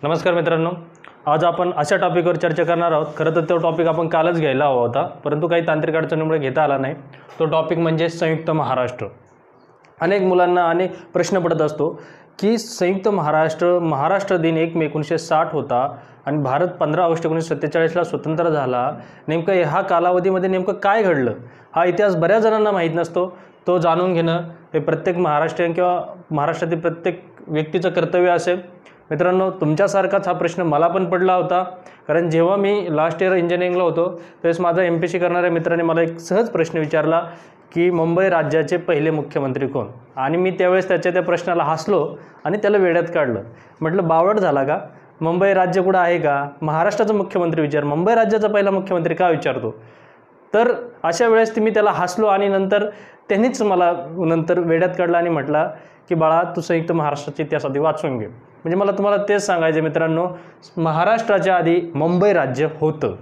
नमस्कार मित्रांनो, आज आपण अशा टॉपिकवर चर्चा करणार आहोत. खरं तर तो टॉपिक आपण कालच घ्यायला हवा होता, परंतु काही तांत्रिक अडचणीमुळे घेता आला नाही. तो टॉपिक म्हणजे संयुक्त महाराष्ट्र. अनेक मुलांना अनेक प्रश्न पडत असतो की संयुक्त महाराष्ट्र दिन 1 मे 1960 होता आणि भारत 15 ऑगस्ट 1947ला स्वतंत्र झाला. नेमकं ह्या कालावधीमध्ये नेमकं काय घडलं हा इतिहास बऱ्याच जणांना माहीत नसतो. तो जाणून घेणं हे प्रत्येक महाराष्ट्रीयन किंवा महाराष्ट्रातील प्रत्येक व्यक्तीचं कर्तव्य असेल. मित्रांनो, तुमच्यासारखाच हा प्रश्न मला पण पडला होता, कारण जेव्हा मी लास्ट इयर इंजिनिअरिंगला होतो त्यावेळेस माझा MPSC करणाऱ्या मित्राने मला एक सहज प्रश्न विचारला की मुंबई राज्याचे पहिले मुख्यमंत्री कोण. आणि मी त्यावेळेस त्या प्रश्नाला हसलो आणि त्याला वेड्यात काढलं. म्हटलं, बावळट झाला का? मुंबई राज्य कुठं आहे का? महाराष्ट्राचा मुख्यमंत्री विचार, मुंबई राज्याचा पहिला मुख्यमंत्री का विचारतो? तर अशा वेळेस मी त्याला हसलो आणि नंतर त्यांनीच मला वेड्यात काढला आणि म्हटला की बाळा, तू संयुक्त महाराष्ट्राचा इतिहास आधी वाचून घे. म्हणजे मला तुम्हाला तेच सांगायचं मित्रांनो, महाराष्ट्राच्या आधी मुंबई राज्य होतं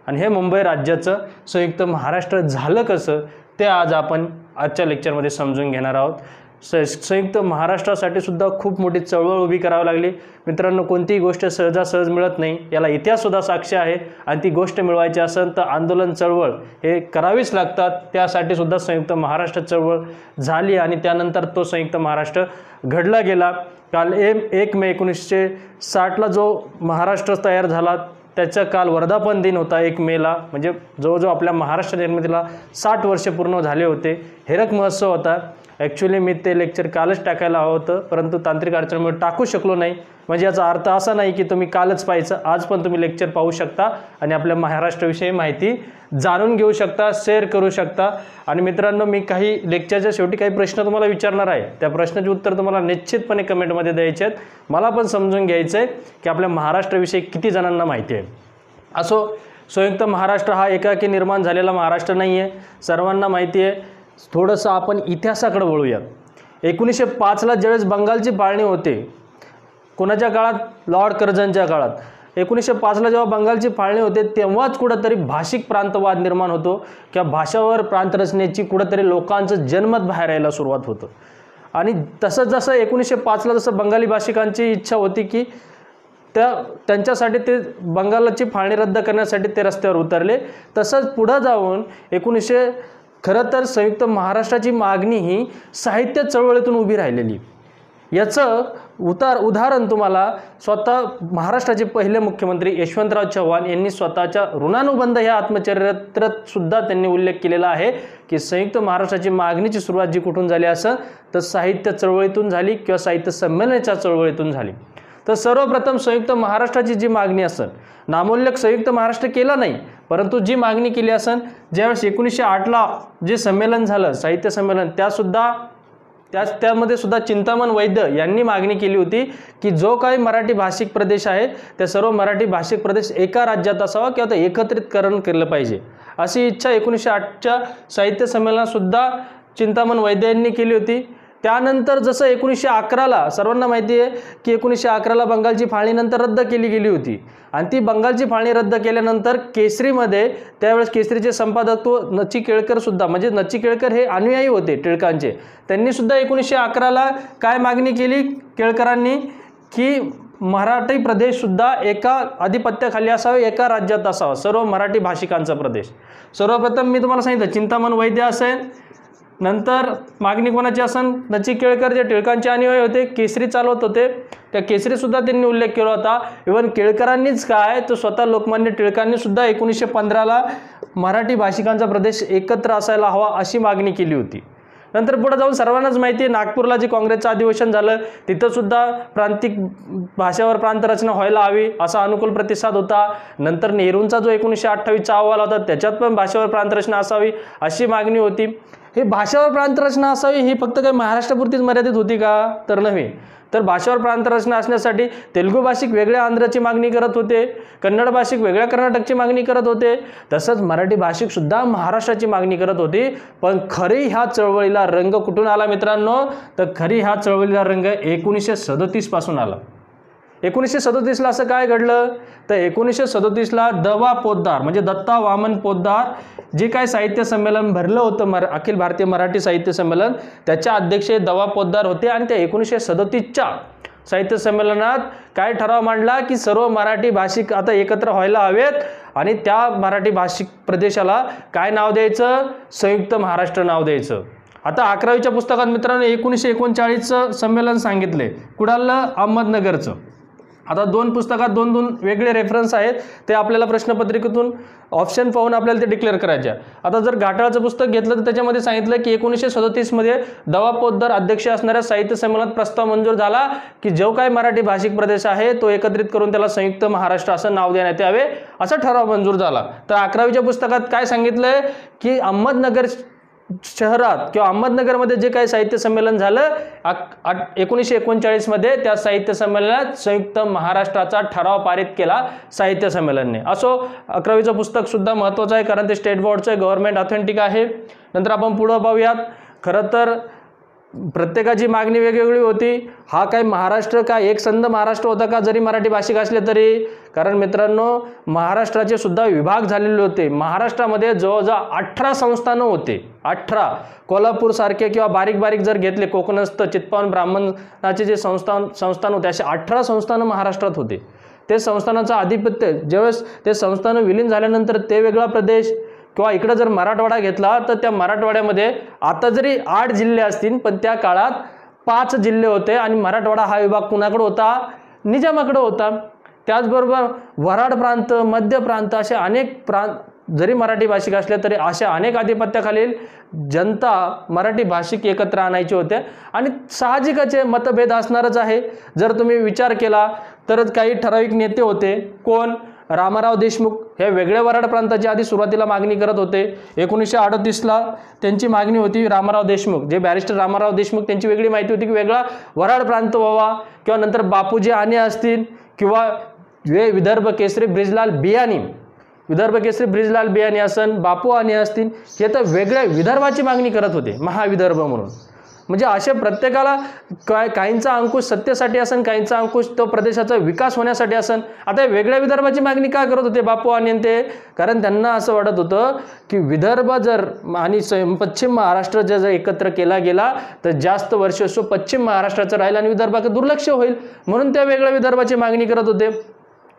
आणि हे मुंबई राज्याचं संयुक्त महाराष्ट्र झालं कसं ते आज आपण आजच्या लेक्चरमध्ये समजून घेणार आहोत. संयुक्त महाराष्ट्रासाठी सुद्धा खूप मोठी चळवळ उभी करावी लागली. मित्रांनो, कोणतीही गोष्ट सहजासहज मिळत नाही, याला इतिहाससुद्धा साक्ष आहे. आणि ती गोष्ट मिळवायची असेल तर आंदोलन चळवळ हे करावीच लागतात. त्यासाठी सुद्धा संयुक्त महाराष्ट्र चळवळ झाली आणि त्यानंतर तो संयुक्त महाराष्ट्र घडला गेला. काल 1 मे 1960ला जो महाराष्ट्र तयार झाला त्याचा काल वर्धापन दिन होता. 1 मेला म्हणजे जवळजवळ आपल्या महाराष्ट्र निर्मितीला 60 वर्ष पूर्ण झाले होते. हिरक महोत्सव होता. ॲक्च्युली मी ते लेक्चर कालच टाकायला हवं होतं, परंतु तांत्रिक अडचणीमुळे टाकू शकलो नाही. म्हणजे याचा अर्थ असा नाही की तुम्ही कालच पाहायचं, आज पण तुम्ही लेक्चर पाहू शकता आणि आपल्या महाराष्ट्राविषयी माहिती जाणून घेऊ शकता, शेअर करू शकता. आणि मित्रांनो, मी काही लेक्चरच्या शेवटी काही प्रश्न तुम्हाला विचारणार आहे. त्या प्रश्नाचे उत्तर तुम्हाला निश्चितपणे कमेंटमध्ये द्यायचे आहेत. मला पण समजून घ्यायचं आहे की आपल्या महाराष्ट्राविषयी किती जणांना माहिती आहे. असो, संयुक्त महाराष्ट्र हा एकाकी निर्माण झालेला महाराष्ट्र नाही आहे, सर्वांना माहिती आहे. थोडंसं आपण इतिहासाकडे वळूयात. 1905ला ज्यावेळेस बंगालची फाळणी होते, कोणाच्या काळात? लॉर्ड कर्झनच्या काळात. 1905ला जेव्हा बंगालची फाळणी होते तेव्हाच कुठंतरी भाषिक प्रांतवाद निर्माण होतो किंवा भाषावर प्रांत रचनेची कुठंतरी लोकांचं जनमत बाहेर यायला सुरुवात होतं. आणि तसंच जसं 1905ला जसं बंगाली भाषिकांची इच्छा होती की त्यांच्यासाठी ते बंगालची फाळणी रद्द करण्यासाठी ते रस्त्यावर उतरले, तसंच पुढं जाऊन खरं तर संयुक्त महाराष्ट्राची मागणी ही साहित्य चळवळीतून उभी राहिलेली. याचं उदाहरण तुम्हाला स्वतः महाराष्ट्राचे पहिले मुख्यमंत्री यशवंतराव चव्हाण यांनी स्वतःच्या ऋणानुबंध ह्या आत्मचरित्रात सुद्धा त्यांनी उल्लेख केलेला आहे की संयुक्त महाराष्ट्राची मागणीची सुरुवात जी कुठून झाली असं तर साहित्य चळवळीतून झाली किंवा साहित्य संमेलनाच्या चळवळीतून झाली. तर सर्वप्रथम संयुक्त महाराष्ट्राची जी मागणी असेल, नामोल्लेख संयुक्त महाराष्ट्र केला नाही, परंतु जी मागणी केली असेल ज्यावेळेस 1908ला जे संमेलन झालं, साहित्य संमेलन, त्यामध्ये सुद्धा चिंतामण वैद्य यांनी मागणी केली होती की जो काही मराठी भाषिक प्रदेश आहे त्या सर्व मराठी भाषिक प्रदेश एका राज्यात असावा किंवा ते एकत्रितकरण केलं पाहिजे, अशी इच्छा 1908च्या साहित्य संमेलनात सुद्धा चिंतामण वैद्य यांनी केली होती. त्यानंतर जसं 1911ला सर्वांना माहिती आहे की 1911ला बंगालची फाळणी नंतर रद्द केली गेली होती आणि ती बंगालची फाळणी रद्द केल्यानंतर केसरीमध्ये त्यावेळेस केसरीचे संपादकत्व नची केळकर सुद्धा, म्हणजे नची केळकर हे अनुयायी होते टिळकांचे, त्यांनी सुद्धा 1911ला काय मागणी केली केळकरांनी की मराठी प्रदेश सुद्धा एका आधिपत्याखाली असावा, एका राज्यात असावा, सर्व मराठी भाषिकांचा प्रदेश. सर्वप्रथम मी तुम्हाला सांगितलं चिंतामण वैद्य असेल, नंतर मागणी कोणाची असेल? नची केळकर जे टिळकांचे अनुयायी होते, केसरी चालवत होते, त्या केसरीसुद्धा त्यांनी उल्लेख केला होता. इव्हन केळकरांनीच काय तर स्वतः लोकमान्य टिळकांनी सुद्धा 1915ला मराठी भाषिकांचा प्रदेश एकत्र असायला हवा अशी मागणी केली होती. नंतर पुढे जाऊन सर्वांनाच माहिती आहे नागपूरला जे काँग्रेसचं अधिवेशन झालं तिथंसुद्धा प्रांतिक भाषेवर प्रांतरचना व्हायला हवी असा अनुकूल प्रतिसाद होता. नंतर नेहरूंचा जो 1928चा अहवाल होता त्याच्यात पण भाषेवर प्रांतरचना असावी अशी मागणी होती. हे भाषावर प्रांतरचना असावी ही फक्त काही महाराष्ट्रापुरतीच मर्यादित होती का? तर नव्हे. तर भाषेवर प्रांतरचना असण्यासाठी तेलुगू भाषिक वेगळ्या आंध्राची मागणी करत होते, कन्नड भाषिक वेगळ्या कर्नाटकची मागणी करत होते, तसंच मराठी भाषिक सुद्धा महाराष्ट्राची मागणी करत होती. पण खरी ह्या चळवळीला रंग कुठून आला मित्रांनो? तर खरी ह्या चळवळीला रंग 1937 पासून आला. 1937ला असं काय घडलं तर 1937ला दवा पोद्दार म्हणजे दत्ता वामन पोद्दार जे काय साहित्य संमेलन भरलं होतं अखिल भारतीय मराठी साहित्य संमेलन त्याच्या अध्यक्ष दवा पोद्दार होते आणि त्या 1937च्या साहित्य संमेलनात काय ठराव मांडला की सर्व मराठी भाषिक आता एकत्र व्हायला हवेत आणि त्या मराठी भाषिक प्रदेशाला काय नाव द्यायचं, संयुक्त महाराष्ट्र नाव द्यायचं. आता 11वीच्या पुस्तकात मित्रांनो 1939चं संमेलन सांगितले, कुडालं अहमदनगरचं. आता दोन पुस्तकात दोन दोन वेगळे रेफरन्स आहेत, ते आपल्याला प्रश्नपत्रिकेतून ऑप्शन पाहून आपल्याला ते डिक्लेअर करायचे. आता जर घाटाळचं पुस्तक घेतलं तर त्याच्यामध्ये सांगितलं की 1937 मध्ये दवा पोद्दार अध्यक्ष असणाऱ्या साहित्य संमेलनात प्रस्ताव मंजूर झाला की जो काही मराठी भाषिक प्रदेश आहे तो एकत्रित करून त्याला संयुक्त महाराष्ट्र असं नाव देण्यात यावे असा ठराव मंजूर झाला. तर 11वीच्या पुस्तकात काय सांगितलंय की अहमदनगर शहरात किंवा अहमदनगरमध्ये जे काही साहित्य संमेलन झालं 1939 मध्ये, त्या साहित्य संमेलनात संयुक्त महाराष्ट्राचा ठराव पारित केला साहित्य संमेलनाने. असो 11वीचं पुस्तक सुद्धा महत्त्वाचं आहे कारण ते स्टेट बोर्डचं आहे, गव्हर्नमेंट ऑथेंटिक आहे. नंतर आपण पुढं पाहूयात. खरं तर प्रत्येकाची मागणी वेगवेगळी होती. हा काय महाराष्ट्र काय एक संध महाराष्ट्र होता का जरी मराठी भाषिक असले तरी? कारण मित्रांनो महाराष्ट्राचे सुद्धा विभाग झालेले होते. महाराष्ट्रामध्ये जवळजवळ 18 संस्थानं होते. 18 कोल्हापूर सारखे किंवा बारीक बारीक जर घेतले कोकणस्थ चित्पावन ब्राह्मणाचे जे संस्थान होते असे 18 संस्थानं महाराष्ट्रात होते. ते संस्थानाचं आधिपत्य ज्यावेळेस ते संस्थानं विलीन झाल्यानंतर ते वेगळा प्रदेश किंवा इकडे जर मराठवाडा घेतला तर त्या मराठवाड्यामध्ये आता जरी 8 जिल्हे असतील पण त्या काळात 5 जिल्हे होते आणि मराठवाडा हा विभाग कुणाकडे होता? निजामाकडे होता. त्याचबरोबर वऱ्हाड प्रांत, मध्य प्रांत असे अनेक प्रांत जरी मराठी भाषिक असले तरी अशा अनेक आधिपत्याखालील जनता मराठी भाषिक एकत्र आणायचे होते आणि साहजिकचे मतभेद असणारच आहे. जर तुम्ही विचार केला तर काही ठराविक नेते होते. कोण? रामाराव देशमुख हे वेगळ्या वऱ्हाड प्रांताची आधी सुरुवातीला मागणी करत होते. 1938ला त्यांची मागणी होती. रामाराव देशमुख जे बॅरिस्टर रामाराव देशमुख त्यांची वेगळी माहिती होती की वेगळा वऱ्हाड प्रांत व्हावा. किंवा नंतर बापूजी आणे असतील किंवा विदर्भ केसरी ब्रिजलाल बियाणी, विदर्भ केसरी ब्रिजलाल बियाणी असन, बापू आणे असतील, हे तर वेगळ्या विदर्भाची मागणी करत होते महाविदर्भ म्हणून. म्हणजे असे प्रत्येकाला काहींचा अंकुश सत्तेसाठी असन, काहींचा अंकुश तो प्रदेशाचा विकास होण्यासाठी असन. आता वेगळ्या विदर्भाची मागणी का करत होते बापू आणि ते? कारण त्यांना असं वाटत होतं की विदर्भ जर आणि पश्चिम महाराष्ट्र जर एकत्र केला गेला तर जास्त वर्ष पश्चिम महाराष्ट्राचं राहील आणि विदर्भाकडे दुर्लक्ष होईल, म्हणून त्या वेगळ्या विदर्भाची मागणी करत होते.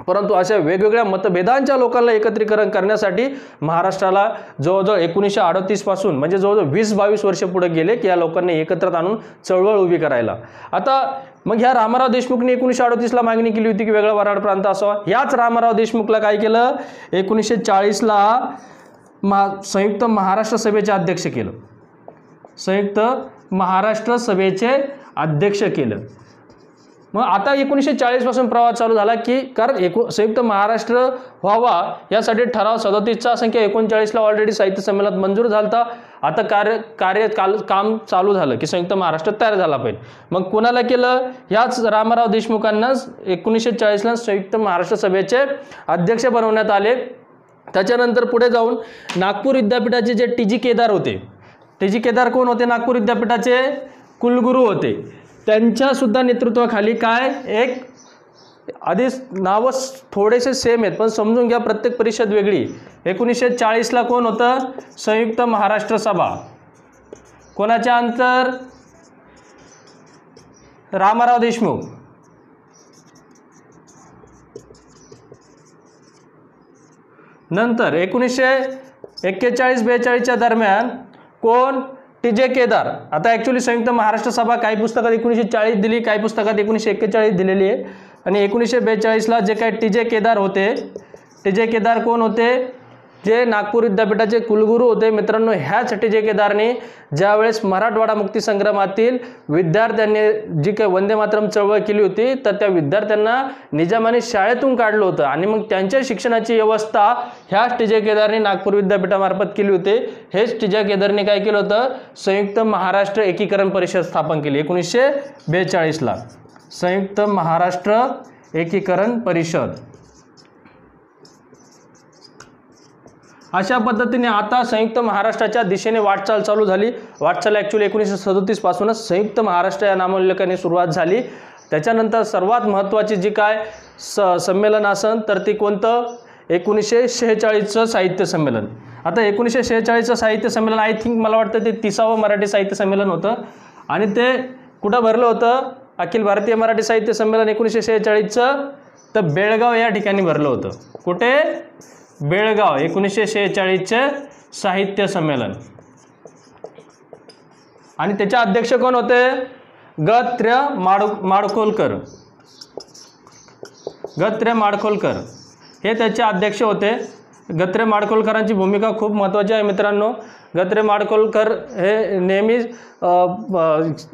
परंतु अशा वेगवेगळ्या मतभेदांच्या लोकांना एकत्रीकरण करण्यासाठी महाराष्ट्राला जवळजवळ 1938 पासून म्हणजे जवळजवळ 20-22 वर्ष पुढे गेले की या लोकांनी एकत्र आणून चळवळ उभी करायला. आता मग ह्या रामाराव देशमुखने 1938ला मागणी केली होती की वेगळा वऱ्हाड प्रांत असावा. याच रामाराव देशमुखला काय केलं? 1940ला संयुक्त महाराष्ट्र सभेचे अध्यक्ष केलं. संयुक्त महाराष्ट्र सभेचे अध्यक्ष केलं. मग आता 1940 पासून प्रवास चालू झाला की कारण संयुक्त महाराष्ट्र व्हावा यासाठी ठराव 37चा संख्या 39ला ऑलरेडी साहित्य संमेलनात मंजूर झाला. आता काम चालू झालं की संयुक्त महाराष्ट्र तयार झाला पाहिजे. मग कुणाला केलं? याच रामाराव देशमुखांना 1940ला संयुक्त महाराष्ट्र सभेचे अध्यक्ष बनवण्यात आले. त्याच्यानंतर पुढे जाऊन नागपूर विद्यापीठाचे जे TG केदार होते, TG केदार कोण होते? नागपूर विद्यापीठाचे कुलगुरू होते. त्यांच्या सुद्धा नेतृत्वाखाली काय एक आधीच नावं थोडेसे सेम आहेत पण समजून घ्या प्रत्येक परिषद वेगळी. 1940ला कोण होतं? संयुक्त महाराष्ट्र सभा. कोणाच्या अंतर? रामाराव देशमुख. नंतर 1941-42च्या दरम्यान कोण? TJ केदार. आता ॲक्च्युली संयुक्त महाराष्ट्र सभा काही पुस्तकात 1940 दिली, काही पुस्तकात 1941 दिलेली आहे. आणि 1942ला जे काही TJ केदार होते, TJ केदार कोण होते? जे नागपूर विद्यापीठाचे कुलगुरू होते. मित्रांनो ह्याच TJ केदारने ज्यावेळेस मराठवाडा मुक्तीसंग्रामातील विद्यार्थ्यांनी जी काही वंदे मातरम चळवळ केली होती तर त्या विद्यार्थ्यांना निजामाने शाळेतून काढलं होतं आणि मग त्यांच्या शिक्षणाची व्यवस्था ह्याच TJ केदारने नागपूर विद्यापीठामार्फत केली होती. हेच TJ केदारने काय केलं होतं? संयुक्त महाराष्ट्र एकीकरण परिषद स्थापन केली 1942ला. संयुक्त महाराष्ट्र एकीकरण परिषद. अशा पद्धतीने आता संयुक्त महाराष्ट्राच्या दिशेने वाटचाल चालू झाली. वाटचाल ॲक्च्युली 1937 पासूनच संयुक्त महाराष्ट्र या नामोल्लेखाने सुरुवात झाली. त्याच्यानंतर सर्वात महत्त्वाची जी काय संमेलन असन तर ती कोणतं? 1946चं साहित्य संमेलन. आता 1946चं साहित्य संमेलन आय थिंक मला वाटतं ते 30वं मराठी साहित्य संमेलन होतं आणि ते कुठं भरलं होतं? अखिल भारतीय मराठी साहित्य संमेलन 1946चं? तर बेळगाव या ठिकाणी भरलं होतं. कुठे? बेळगाव. 1946चे साहित्य संमेलन. आणि त्याचे अध्यक्ष कोण होते? ग.त्र्य माडखोलकर. ग.त्र्य माडखोलकर हे त्याचे अध्यक्ष होते. ग.त्र्य माडखोलकरांची भूमिका खूप महत्त्वाची आहे मित्रांनो. ग.त्र्य माडखोलकर हे नेहमी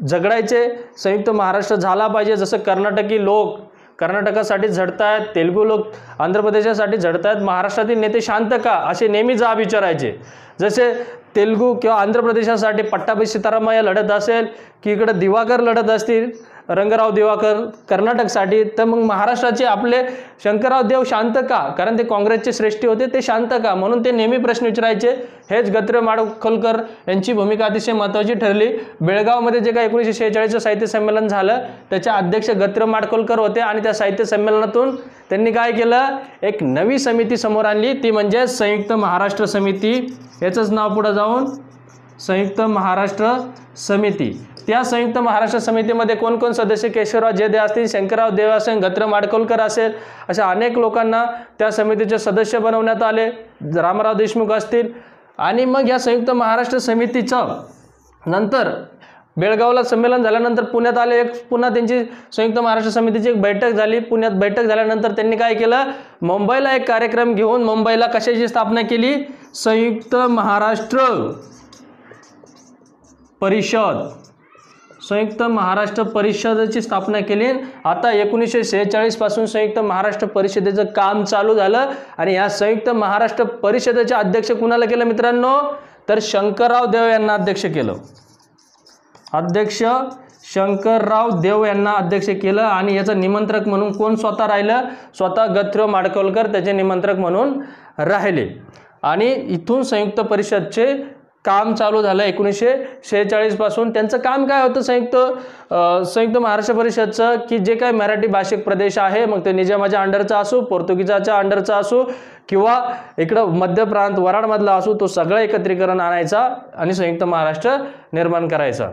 झगडायचे, संयुक्त महाराष्ट्र झाला पाहिजे. जसं कर्नाटकी लोक कर्नाटकासाठी झडत आहेत, तेलुगू लोक आंध्र प्रदेशासाठी झडत आहेत, महाराष्ट्रातील नेते शांत का, असे नेहमी जाब विचारायचे. जसे तेलुगू किंवा आंध्र प्रदेशासाठी पट्टाभी सीतारामय्या लढत असेल, की इकडे दिवाकर लढत असतील, रंगराव दिवाकर कर्नाटकसाठी, तर मग महाराष्ट्राचे आपले शंकरराव देव शांत का, कारण ते काँग्रेसचे श्रेष्ठी होते, ते शांत का, म्हणून ते नेहमी प्रश्न विचारायचे. हेच ग.त्र्य माडखोलकर यांची भूमिका अतिशय महत्त्वाची ठरली. बेळगावमध्ये जे काही 1946चं साहित्य संमेलन झालं त्याचे अध्यक्ष ग.त्र्य माडखोलकर होते. आणि त्या साहित्य संमेलनातून त्यांनी काय केलं? एक नवी समिती समोर आणली, ती म्हणजे संयुक्त महाराष्ट्र समिती. याचंच नाव पुढे जाऊन संयुक्त महाराष्ट्र समिती. त्या संयुक्त महाराष्ट्र समितीमध्ये कोण कोण सदस्य? केशवराव जेधे असतील, शंकरराव देव असेल, ग.त्र्य माडखोलकर असेल, अशा अनेक लोकांना त्या समितीचे सदस्य बनवण्यात आले. रामराव देशमुख असतील. आणि मग या संयुक्त महाराष्ट्र समितीचं नंतर बेळगावला संमेलन झाल्यानंतर पुण्यात आले. पुन्हा त्यांची संयुक्त महाराष्ट्र समितीची एक बैठक झाली. पुण्यात बैठक झाल्यानंतर त्यांनी काय केलं? मुंबईला एक कार्यक्रम घेऊन मुंबईला कशाची स्थापना केली? संयुक्त महाराष्ट्र परिषद. संयुक्त महाराष्ट्र परिषदेची स्थापना केली. आता 1946 पासून संयुक्त महाराष्ट्र परिषदेचं काम चालू झालं. आणि या संयुक्त महाराष्ट्र परिषदेचे अध्यक्ष कुणाला केलं मित्रांनो? तर शंकरराव देव यांना अध्यक्ष केलं. अध्यक्ष शंकरराव देव यांना अध्यक्ष केलं. आणि याचं निमंत्रक म्हणून कोण स्वतः राहिलं? स्वतः ग.त्र्य माडखोलकर त्याचे निमंत्रक म्हणून राहिले. आणि इथून संयुक्त परिषदचे काम चालू झालं 1946 पासून. त्यांचं काम काय होतं संयुक्त महाराष्ट्र परिषदचं? की जे काही मराठी भाषिक प्रदेश आहे, मग ते निजामाच्या अंडरचा असो, पोर्तुगीजाच्या अंडरचा असो, किंवा इकडं मध्य प्रांत वराडमधला असो, तो सगळं एकत्रीकरण आणायचा आणि संयुक्त महाराष्ट्र निर्माण करायचा.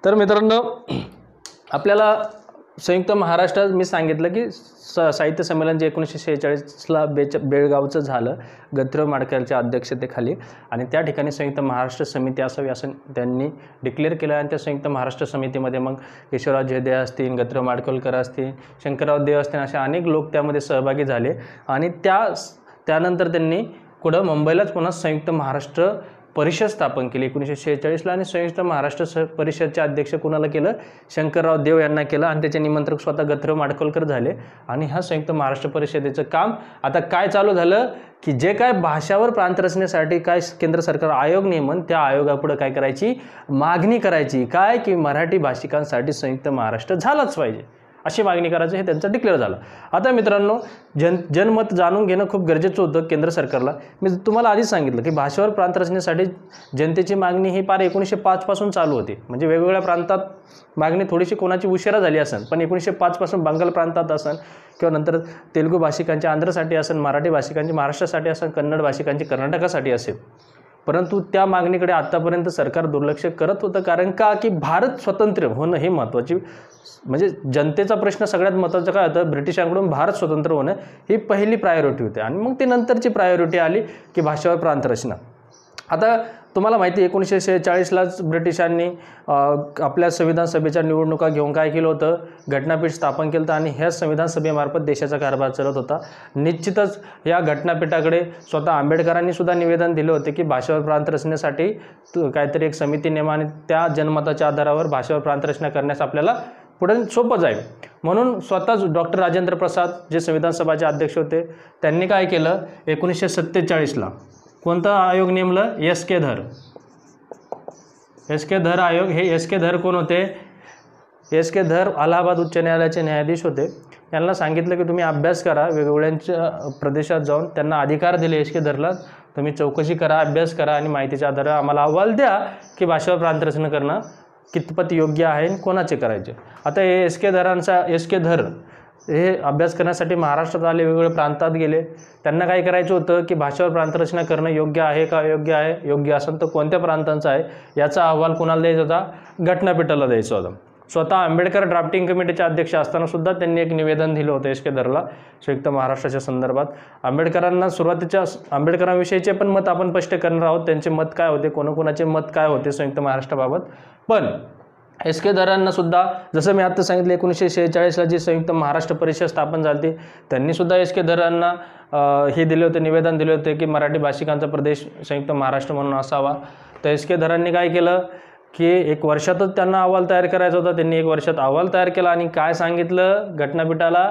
तर मित्रांनो, आपल्याला संयुक्त महाराष्ट्र मी सांगितलं की साहित्य संमेलन जे 1946ला बेळगावचं झालं, ग.त्र्य माडखोलकरच्या अध्यक्षतेखाली. आणि त्या ठिकाणी संयुक्त महाराष्ट्र समिती असावी असं त्यांनी डिक्लेअर केलं. आणि त्या संयुक्त महाराष्ट्र समितीमध्ये मग केशवराव जेधे असतील, ग.त्र्य माडखोलकर असतील, शंकरराव देव असतील, असे अनेक लोक त्यामध्ये सहभागी झाले. आणि त्यानंतर त्यांनी कुठं मुंबईलाच पुन्हा संयुक्त महाराष्ट्र परिषद स्थापन केली 1946ला. आणि संयुक्त महाराष्ट्र परिषदचे अध्यक्ष कुणाला केलं? शंकरराव देव यांना केलं. आणि त्याचे निमंत्रक स्वतः ग.त्र्य माडखोलकर झाले. आणि ह्या संयुक्त महाराष्ट्र परिषदेचं काम आता काय चालू झालं? की जे काय भाषावर प्रांत रचनेसाठी काय केंद्र सरकार आयोग नेमन, त्या आयोगापुढे काय करायची? मागणी करायची. काय? की मराठी भाषिकांसाठी संयुक्त महाराष्ट्र झालाच पाहिजे, अशी मागणी करायची. हे त्यांचं डिक्लेअर झालं. आता मित्रांनो, जनमत जाणून घेणं खूप गरजेचं होतं केंद्र सरकारला. मी तुम्हाला आधीच सांगितलं की भाषेवर प्रांत रचनेसाठी जनतेची मागणी ही पार 1905 पासून चालू होती. म्हणजे वेगवेगळ्या प्रांतात मागणी थोडीशी कोणाची उशिरा झाली असेल, पण 1905 पासून बंगाल प्रांतात असेल, किंवा नंतर तेलुगू भाषिकांच्या आंध्रसाठी असेल, मराठी भाषिकांची महाराष्ट्रासाठी असेल, कन्नड भाषिकांची कर्नाटकासाठी असेल. परंतु त्या मागणीकडे आतापर्यंत सरकार दुर्लक्ष करत होतं. कारण का? की भारत स्वतंत्र होणं हे महत्त्वाची, म्हणजे जनतेचा प्रश्न सगळ्यात महत्त्वाचा काय होतं? ब्रिटिशांकडून भारत स्वतंत्र होणं ही पहिली प्रायोरिटी होती. आणि मग ती नंतरची प्रायोरिटी आली की भाषावर प्रांत रचना. आता तुम्हाला माहिती आहे 1946लाच ब्रिटिशांनी आपल्या संविधान सभेच्या निवडणुका घेऊन काय केलं होतं? घटनापीठ स्थापन केलं होतं. आणि ह्या संविधान सभेमार्फत देशाचा कारभार चालत होता. निश्चितच या घटनापीठाकडे स्वतः आंबेडकरांनी सुद्धा निवेदन दिले होते की भाषावर प्रांत रचनेसाठी काहीतरी एक समिती नेमा आणि त्या जनमताच्या आधारावर भाषावर प्रांत रचना करण्यास आपल्याला पुढे सोपं जाईल. म्हणून स्वतःच डॉक्टर राजेंद्र प्रसाद जे संविधान सभाचे अध्यक्ष होते, त्यांनी काय केलं? 1947ला कोणता आयोग नेमलं? एस.के. धर. एस.के. धर आयोग. हे एस.के. धर कोण होते? एस.के. धर अलाहाबाद उच्च न्यायालयाचे न्यायाधीश होते. यांना सांगितलं की तुम्ही अभ्यास करा, वेगवेगळ्या प्रदेशात जाऊन त्यांना अधिकार दिले एस.के. धरला, तुम्ही चौकशी करा, अभ्यास करा आणि माहितीच्या आधारे आम्हाला अहवाल द्या की भाषावर प्रांत रचना करणं कितपत योग्य आहे आणि कोणाचे करायचे. आता हे एस.के. धर हे अभ्यास करण्यासाठी महाराष्ट्रात आले, वेगवेगळ्या प्रांतात गेले. त्यांना काय करायचं होतं की भाषेवर प्रांतरचना करणं योग्य आहे का, अयोग्य आहे, योग्य असेल तर कोणत्या प्रांतांचा आहे याचा अहवाल कोणाला द्यायचा होता, घटनापीठाला द्यायचा होता. स्वतः आंबेडकर ड्राफ्टिंग कमिटीचे अध्यक्ष असताना सुद्धा त्यांनी एक निवेदन दिलं होतं एस के धरला संयुक्त महाराष्ट्राच्या संदर्भात. आंबेडकरांना सुरुवातीच्या आंबेडकरांविषयीचे पण मत आपण स्पष्ट करणार आहोत, त्यांचे मत काय होते, कोणाकोणाचे मत काय होते संयुक्त महाराष्ट्राबाबत. पण एस के धरांना सुद्धा जसं मी आता सांगितलं 1946ला जी संयुक्त महाराष्ट्र परिषद स्थापन झाली त्यांनी सुद्धा एस के धरांना हे दिले होते, निवेदन दिले होते की मराठी भाषिकांचा प्रदेश संयुक्त महाराष्ट्र म्हणून असावा. तर एस के धरांनी काय केलं की 1 वर्षातच त्यांना अहवाल तयार करायचा होता. त्यांनी 1 वर्षात अहवाल तयार केला आणि काय सांगितलं घटनापीठाला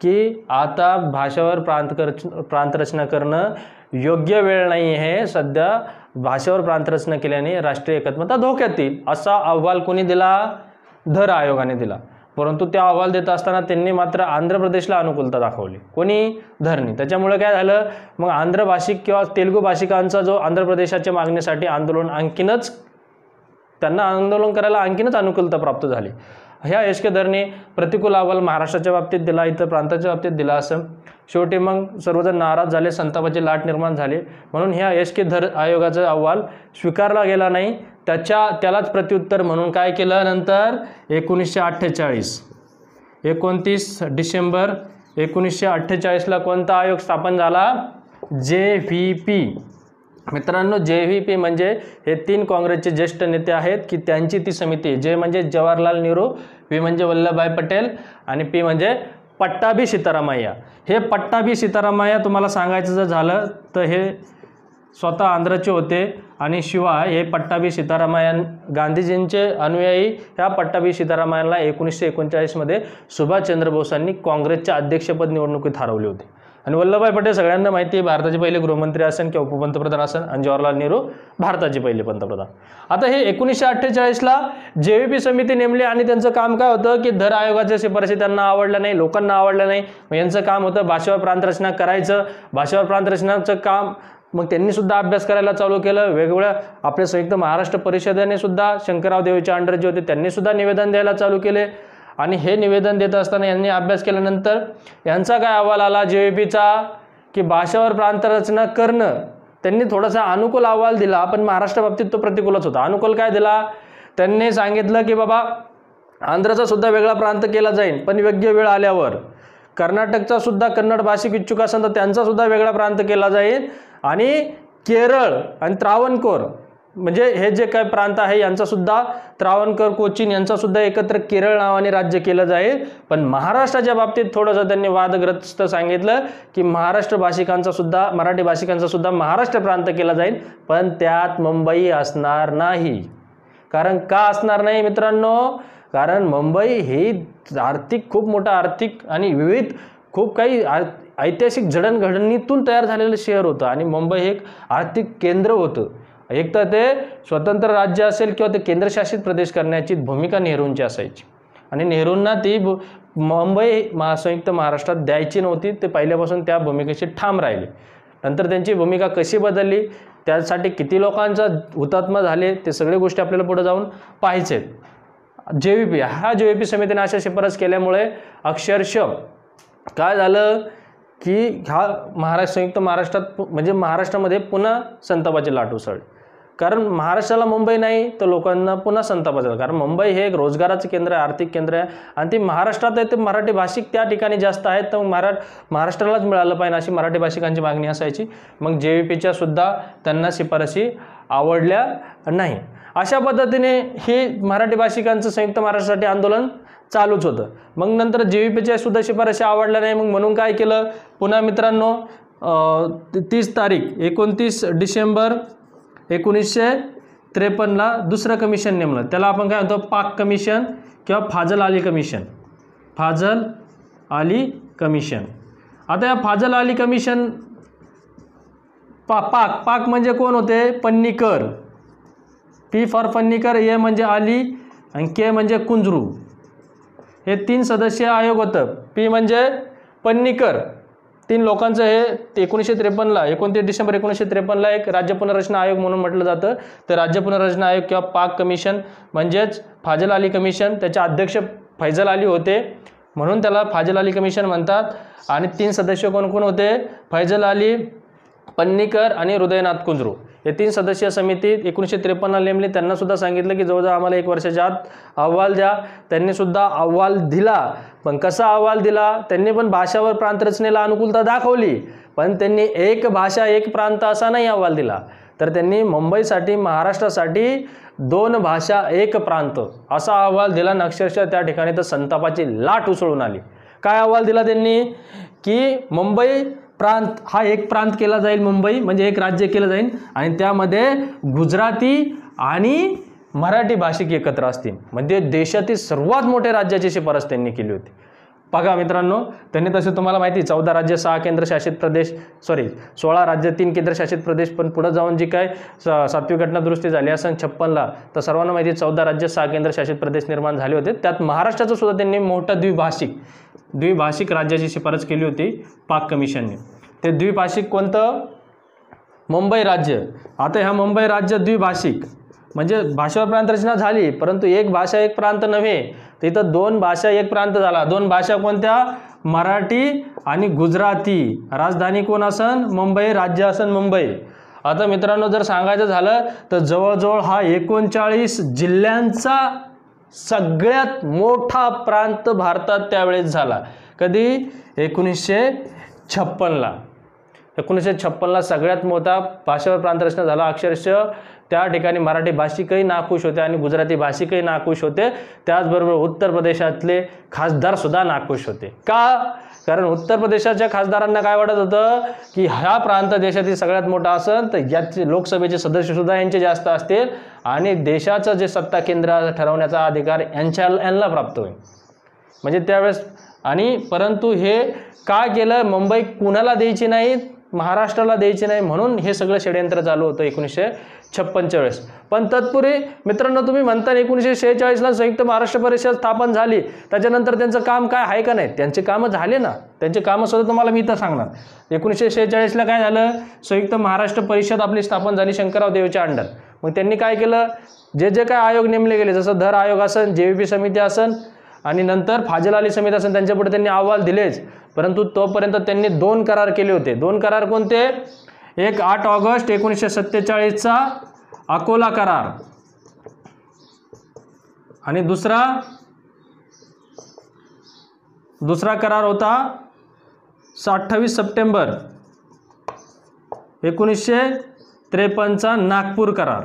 की आता भाषेवर प्रांतरचना करणं योग्य वेळ नाही आहे, सध्या भाषेवर प्रांतरचना केल्याने राष्ट्रीय एकात्मता धोक्यात येईल असा अहवाल कोणी दिला, धर आयोगाने दिला. परंतु त्या अहवाल देत असताना त्यांनी मात्र आंध्र प्रदेशला अनुकूलता दाखवली, कोणी, धरणी. त्याच्यामुळे काय झालं, मग आंध्र भाषिक किंवा तेलुगू भाषिकांचा जो आंध्र प्रदेशाच्या मागणीसाठी आंदोलन त्यांना आंदोलन करायला आणखीनच अनुकूलता प्राप्त झाली. ह्या एस के धरने प्रतिकूल अहवाल महाराष्ट्राच्या बाबतीत दिला, इतर प्रांताच्या बाबतीत दिला. असं शेवटी मग सर्वजण नाराज झाले, संतापाची लाट निर्माण झाली. म्हणून ह्या एस के धर आयोगाचा अहवाल स्वीकारला गेला नाही. त्यालाच प्रत्युत्तर म्हणून काय केलं नंतर 1948 29 डिसेंबर 1948ला कोणता आयोग स्थापन झाला, JVP. मित्रांनो, JVP म्हणजे हे 3 काँग्रेसचे ज्येष्ठ नेते आहेत की त्यांची ती समिती, जे म्हणजे जवाहरलाल नेहरू, V म्हणजे वल्लभभाई पटेल आणि P म्हणजे पट्टाभी सीतारामय्या. हे पट्टाभी सीतारामय्या तुम्हाला सांगायचं जर झालं तर हे स्वतः आंध्रचे होते आणि शिवाय हे पट्टाभी सीतारामय्या गांधीजींचे अनुयायी. ह्या पट्टाभी सीतारामय्याला 1939मध्ये सुभाषचंद्र बोसांनी काँग्रेसच्या अध्यक्षपद निवडणुकीत हरवले होते. आणि वल्लभभाई पटेल सगळ्यांना माहिती आहे, भारताचे पहिले गृहमंत्री असेल किंवा उपपंतप्रधान असेल, आणि जवाहरलाल नेहरू भारताचे पहिले पंतप्रधान. आता हे 1948ला JVP समिती नेमली आणि त्यांचं काम काय होतं की धर आयोगाच्या शिफारशी त्यांना आवडल्या नाही, लोकांना आवडल्या नाही. मग यांचं काम होतं भाषेवर प्रांतरचना करायचं. भाषेवर प्रांतरचनाचं काम मग त्यांनी सुद्धा अभ्यास करायला चालू केलं. वेगवेगळ्या आपल्या संयुक्त महाराष्ट्र परिषदेने सुद्धा शंकरराव देवीचे अंडर जे होते त्यांनी सुद्धा निवेदन द्यायला चालू केले. आणि हे निवेदन देत असताना यांनी अभ्यास केल्यानंतर यांचा काय अहवाल आला JVPचा की भाषेवर प्रांतरचना करणं. त्यांनी थोडासा अनुकूल अहवाल दिला, पण महाराष्ट्र बाबतीत तो प्रतिकूलच होता. अनुकूल काय दिला, त्यांनी सांगितलं की बाबा आंध्रचा सुद्धा वेगळा प्रांत केला जाईल, पण योग्य वेळ आल्यावर. कर्नाटकचा सुद्धा कन्नड भाषिक इच्छुक असेल तर त्यांचा सुद्धा वेगळा प्रांत केला जाईल. आणि केरळ आणि त्रावणकोर म्हणजे हे जे काही प्रांत आहे यांचा सुद्धा, त्रावणकोर, कोचीन यांचा सुद्धा एकत्र केरळ नावाने राज्य केलं जाईल. पण महाराष्ट्राच्या बाबतीत थोडंसं त्यांनी वादग्रस्त सांगितलं की महाराष्ट्र भाषिकांचा सुद्धा, मराठी भाषिकांचा सुद्धा महाराष्ट्र प्रांत केला जाईल, पण त्यात मुंबई असणार नाही. कारण का असणार नाही मित्रांनो, कारण मुंबई ही खूप मोठा आर्थिक आणि विविध खूप काही ऐतिहासिक जडणघडणीतून तयार झालेलं शहर होतं. आणि मुंबई हे एक आर्थिक केंद्र होतं. एक तर ते स्वतंत्र राज्य असेल किंवा ते केंद्रशासित प्रदेश करण्याची भूमिका नेहरूंची असायची. आणि नेहरूंना ती मुंबई संयुक्त महाराष्ट्रात द्यायची नव्हती. ते पहिल्यापासून त्या भूमिकेशी ठाम राहिले. नंतर त्यांची भूमिका कशी बदलली, त्यासाठी किती लोकांचा हुतात्मा झाले, ते सगळे गोष्टी आपल्याला पुढे जाऊन पाहायचे आहेत. JVP समितीने अशा शिफारस केल्यामुळे अक्षरशः काय झालं की संयुक्त महाराष्ट्रात म्हणजे महाराष्ट्रामध्ये पुन्हा संतापाची लाट उसळली. कारण महाराष्ट्राला मुंबई नाही तर लोकांना पुन्हा संताप झाला. कारण मुंबई हे एक रोजगाराचं केंद्र आहे, आर्थिक केंद्र आहे, आणि ती महाराष्ट्रात आहे. ते मराठी भाषिक त्या ठिकाणी जास्त आहेत, तर महाराष्ट्रालाच मिळालं पाहिजे अशी मराठी भाषिकांची मागणी असायची. मग JVPच्या सुद्धा त्यांना शिफारशी आवडल्या नाही. अशा पद्धतीने हे मराठी भाषिकांचं संयुक्त महाराष्ट्रासाठी आंदोलन चालूच होतं. मग नंतर JVPच्या सुद्धा शिफारशी आवडल्या नाही. मग म्हणून काय केलं, पुन्हा मित्रांनो 29 डिसेंबर 1953ला दुसरं कमिशन नेमलं. त्याला आपण काय म्हणतो, पाक कमिशन किंवा फाजल अली कमिशन. फाजल अली कमिशन. आता या फाजल अली कमिशन पाक म्हणजे कोण होते, Panikkar. P for Panikkar, A म्हणजे अली आणि K म्हणजे कुंजरू. हे 3 सदस्यीय आयोग होतं. P म्हणजे पन्नीकर. 3 लोकांचं हे 1953ला 29 डिसेंबर 1953ला एक राज्य पुनर्रचना आयोग म्हणून म्हटलं जातं. तर राज्य पुनर्रचना आयोग किंवा पाक कमिशन म्हणजेच फाजल अली कमिशन, त्याचे अध्यक्ष फैजल अली होते. म्हणून त्याला फाजल अली कमिशन म्हणतात. आणि 3 सदस्य कोण कोण होते? फैजल अली, पन्नीकर आणि हृदयनाथ कुंजरू. हे 3 सदस्यीय समिती 1953 नेमली. त्यांना सुद्धा सांगितलं की जवळजवळ आम्हाला 1 वर्षाच्या आत अहवाल द्या. त्यांनी सुद्धा अहवाल दिला. पण कसा अहवाल दिला? त्यांनी पण भाषावर प्रांतरचनेला अनुकूलता दाखवली, पण त्यांनी एक भाषा एक प्रांत असा नाही अहवाल दिला. तर त्यांनी मुंबईसाठी, महाराष्ट्रासाठी 2 भाषा 1 प्रांत असा अहवाल दिला. अक्षरशः त्या ठिकाणी तर संतापाची लाट उसळून आली. काय अहवाल दिला त्यांनी? की मुंबई प्रांत हा एक प्रांत केला जाईल, मुंबई म्हणजे एक राज्य केलं जाईल आणि त्यामध्ये गुजराती आणि मराठी भाषिक एकत्र असतील. म्हणजे देशातील सर्वात मोठ्या राज्याची शिफारस त्यांनी केली होती. बघा मित्रांनो, त्यांनी तसे तुम्हाला माहिती 14 राज्य 6 केंद्रशासित प्रदेश 16 राज्य 3 केंद्रशासित प्रदेश. पण पुढे जाऊन जी काय 7वी घटना दुरुस्ती झाली असन 56ला, तर सर्वांना माहिती 14 राज्य 6 केंद्रशासित प्रदेश निर्माण झाले होते. त्यात महाराष्ट्राचं सुद्धा त्यांनी मोठं द्विभाषिक राज्याची शिफारस केली होती पाक कमिशनने. ते द्विभाषिक कोणतं? मुंबई राज्य. आता ह्या मुंबई राज्य द्विभाषिक म्हणजे भाषेवर प्रांतरचना झाली, परंतु एक भाषा एक प्रांत नव्हे, तिथं 2 भाषा एक प्रांत झाला. 2 भाषा कोणत्या? मराठी आणि गुजराती. राजधानी कोण असन? मुंबई. राज्य असन मुंबई. आता मित्रांनो, जर सांगायचं झालं तर जवळजवळ हा 39 जिल्ह्यांचा सगळ्यात मोठा प्रांत भारतात त्यावेळेस झाला. कधी? 1956ला. 1956ला सगळ्यात मोठा भाषेवर प्रांतरचना झाला. अक्षरशः त्या ठिकाणी मराठी भाषिकही नाखुश होते आणि गुजराती भाषिकही नाखुश होते. त्याचबरोबर उत्तर प्रदेशातले खासदार सुद्धा नाखुश होते. का? कारण उत्तर प्रदेशाच्या खासदारांना काय वाटत होतं की हा प्रांत देशातील सगळ्यात मोठा असेल तर याचे लोकसभेचे सदस्य सुद्धा यांचे जास्त असतील आणि देशाचं जे सत्ता केंद्र ठरवण्याचा अधिकार यांना प्राप्त होईल. म्हणजे त्यावेळेस आणि परंतु हे काय केलं? मुंबई कुणाला द्यायची नाही? महाराष्ट्राला द्यायची नाही, म्हणून हे सगळं षडयंत्र चालू होतं 1956च्या वेळेस. पण तत्पूर्वी मित्रांनो, तुम्ही म्हणता 1946ला संयुक्त महाराष्ट्र परिषद स्थापन झाली, त्याच्यानंतर त्यांचं काम काय आहे का नाही? त्यांचे कामं झाले ना. त्यांचे कामं सुद्धा तुम्हाला मी इथं सांगणार. 1946ला काय झालं? संयुक्त महाराष्ट्र परिषद आपली स्थापन झाली शंकरराव देवच्या अंडर. मग त्यांनी काय केलं? जे काय आयोग नेमले गेले, जसं धर आयोग असन, JVP समिती असन आणि नंतर फाजल अली समिती असन, त्यांच्यापुढे त्यांनी अहवाल दिलेच. परंतु तोपर्यंत त्यांनी 2 करार केले होते. 2 करार कोणते? एक 8 ऑगस्ट 1947चा अकोला करार आणि दुसरा करार होता 28 सप्टेंबर 1953चा नागपूर करार.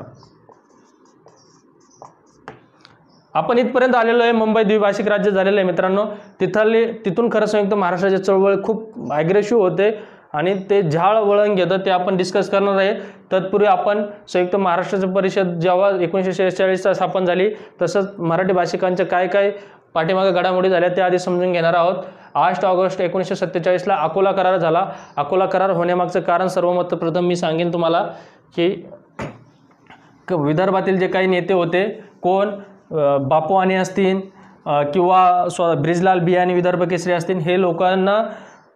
आपण इथपर्यंत आलेलो आहे. मुंबई द्विभाषिक राज्य झालेलं आहे मित्रांनो. तिथून खरं संयुक्त महाराष्ट्राचे चळवळ खूप ॲग्रेसिव्ह होते आणि ते झाळ वळण घेतं, ते आपण डिस्कस करणार आहे. तत्पूर्वी आपण संयुक्त महाराष्ट्राची परिषद जेव्हा 1946ला स्थापन झाली, तसंच मराठी भाषिकांच्या काय काय पाठीमागे घडामोडी झाल्या त्या आधी समजून घेणार आहोत. 8 ऑगस्ट 1947ला अकोला करार झाला. अकोला करार होण्यामागचं कारण सर्वप्रथम मी सांगेन तुम्हाला की विदर्भातील जे काही नेते होते, कोण बापूआणी असतील किंवा ब्रिजलाल बियाणी विदर्भ केसरी असतील, हे लोकांना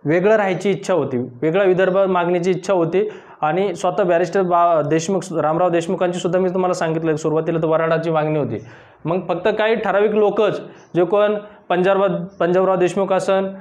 वेगळं राहायची इच्छा होती, वेगळा विदर्भ मागण्याची इच्छा होती. आणि स्वतः बॅरिस्टर रामराव देशमुखांची सुद्धा मी तुम्हाला सांगितलं सुरुवातीला तर वराडाची मागणी होती. मग फक्त काही ठराविक लोकच, जे कोण पंजाबराव देशमुख असन,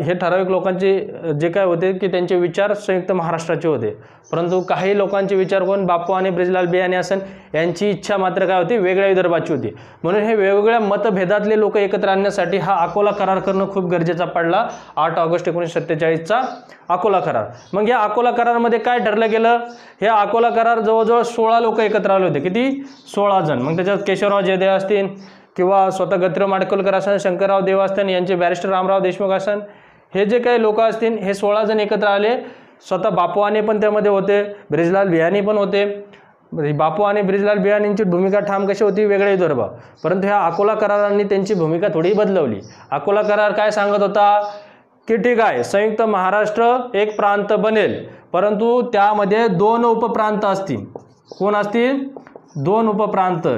हे ठराविक लोकांचे जे काय होते की त्यांचे विचार संयुक्त महाराष्ट्राचे होते. परंतु काही लोकांचे विचार कोण बापू आणि ब्रिजलाल बियाणी असन, यांची इच्छा मात्र काय होती? वेगळ्या विदर्भाची होती. म्हणून हे वेगवेगळ्या मतभेदातले लोक एकत्र आणण्यासाठी हा अकोला करार करणं खूप गरजेचा पडला. 8 ऑगस्ट 1947चा अकोला करार. मग या अकोला करारामध्ये काय ठरलं गेलं? हे अकोला करार जवळजवळ 16 लोक एकत्र आले होते. किती? 16 जण. मग त्याच्यात केशवराव जयदेव असतील किंवा स्वतः गतिराव माडखोलकर असन, शंकरराव देव असतील, यांचे बॅरिस्टर रामराव देशमुख असन, हे जे काही लोक असतील हे 16 जण एकत्र आले. स्वतः बापूआणी पण त्यामध्ये होते, ब्रिजलाल बियाणी पण होते. बापू आणि ब्रिजलाल बियाणींची भूमिका ठाम कशी होती? वेगळे विदर्भ. परंतु ह्या अकोला करारांनी त्यांची भूमिका थोडी बदलवली. अकोला करार काय सांगत होता की ठीक आहे, संयुक्त महाराष्ट्र एक प्रांत बनेल, परंतु त्यामध्ये 2 उपप्रांत असतील. कोण असतील? 2 उपप्रांत.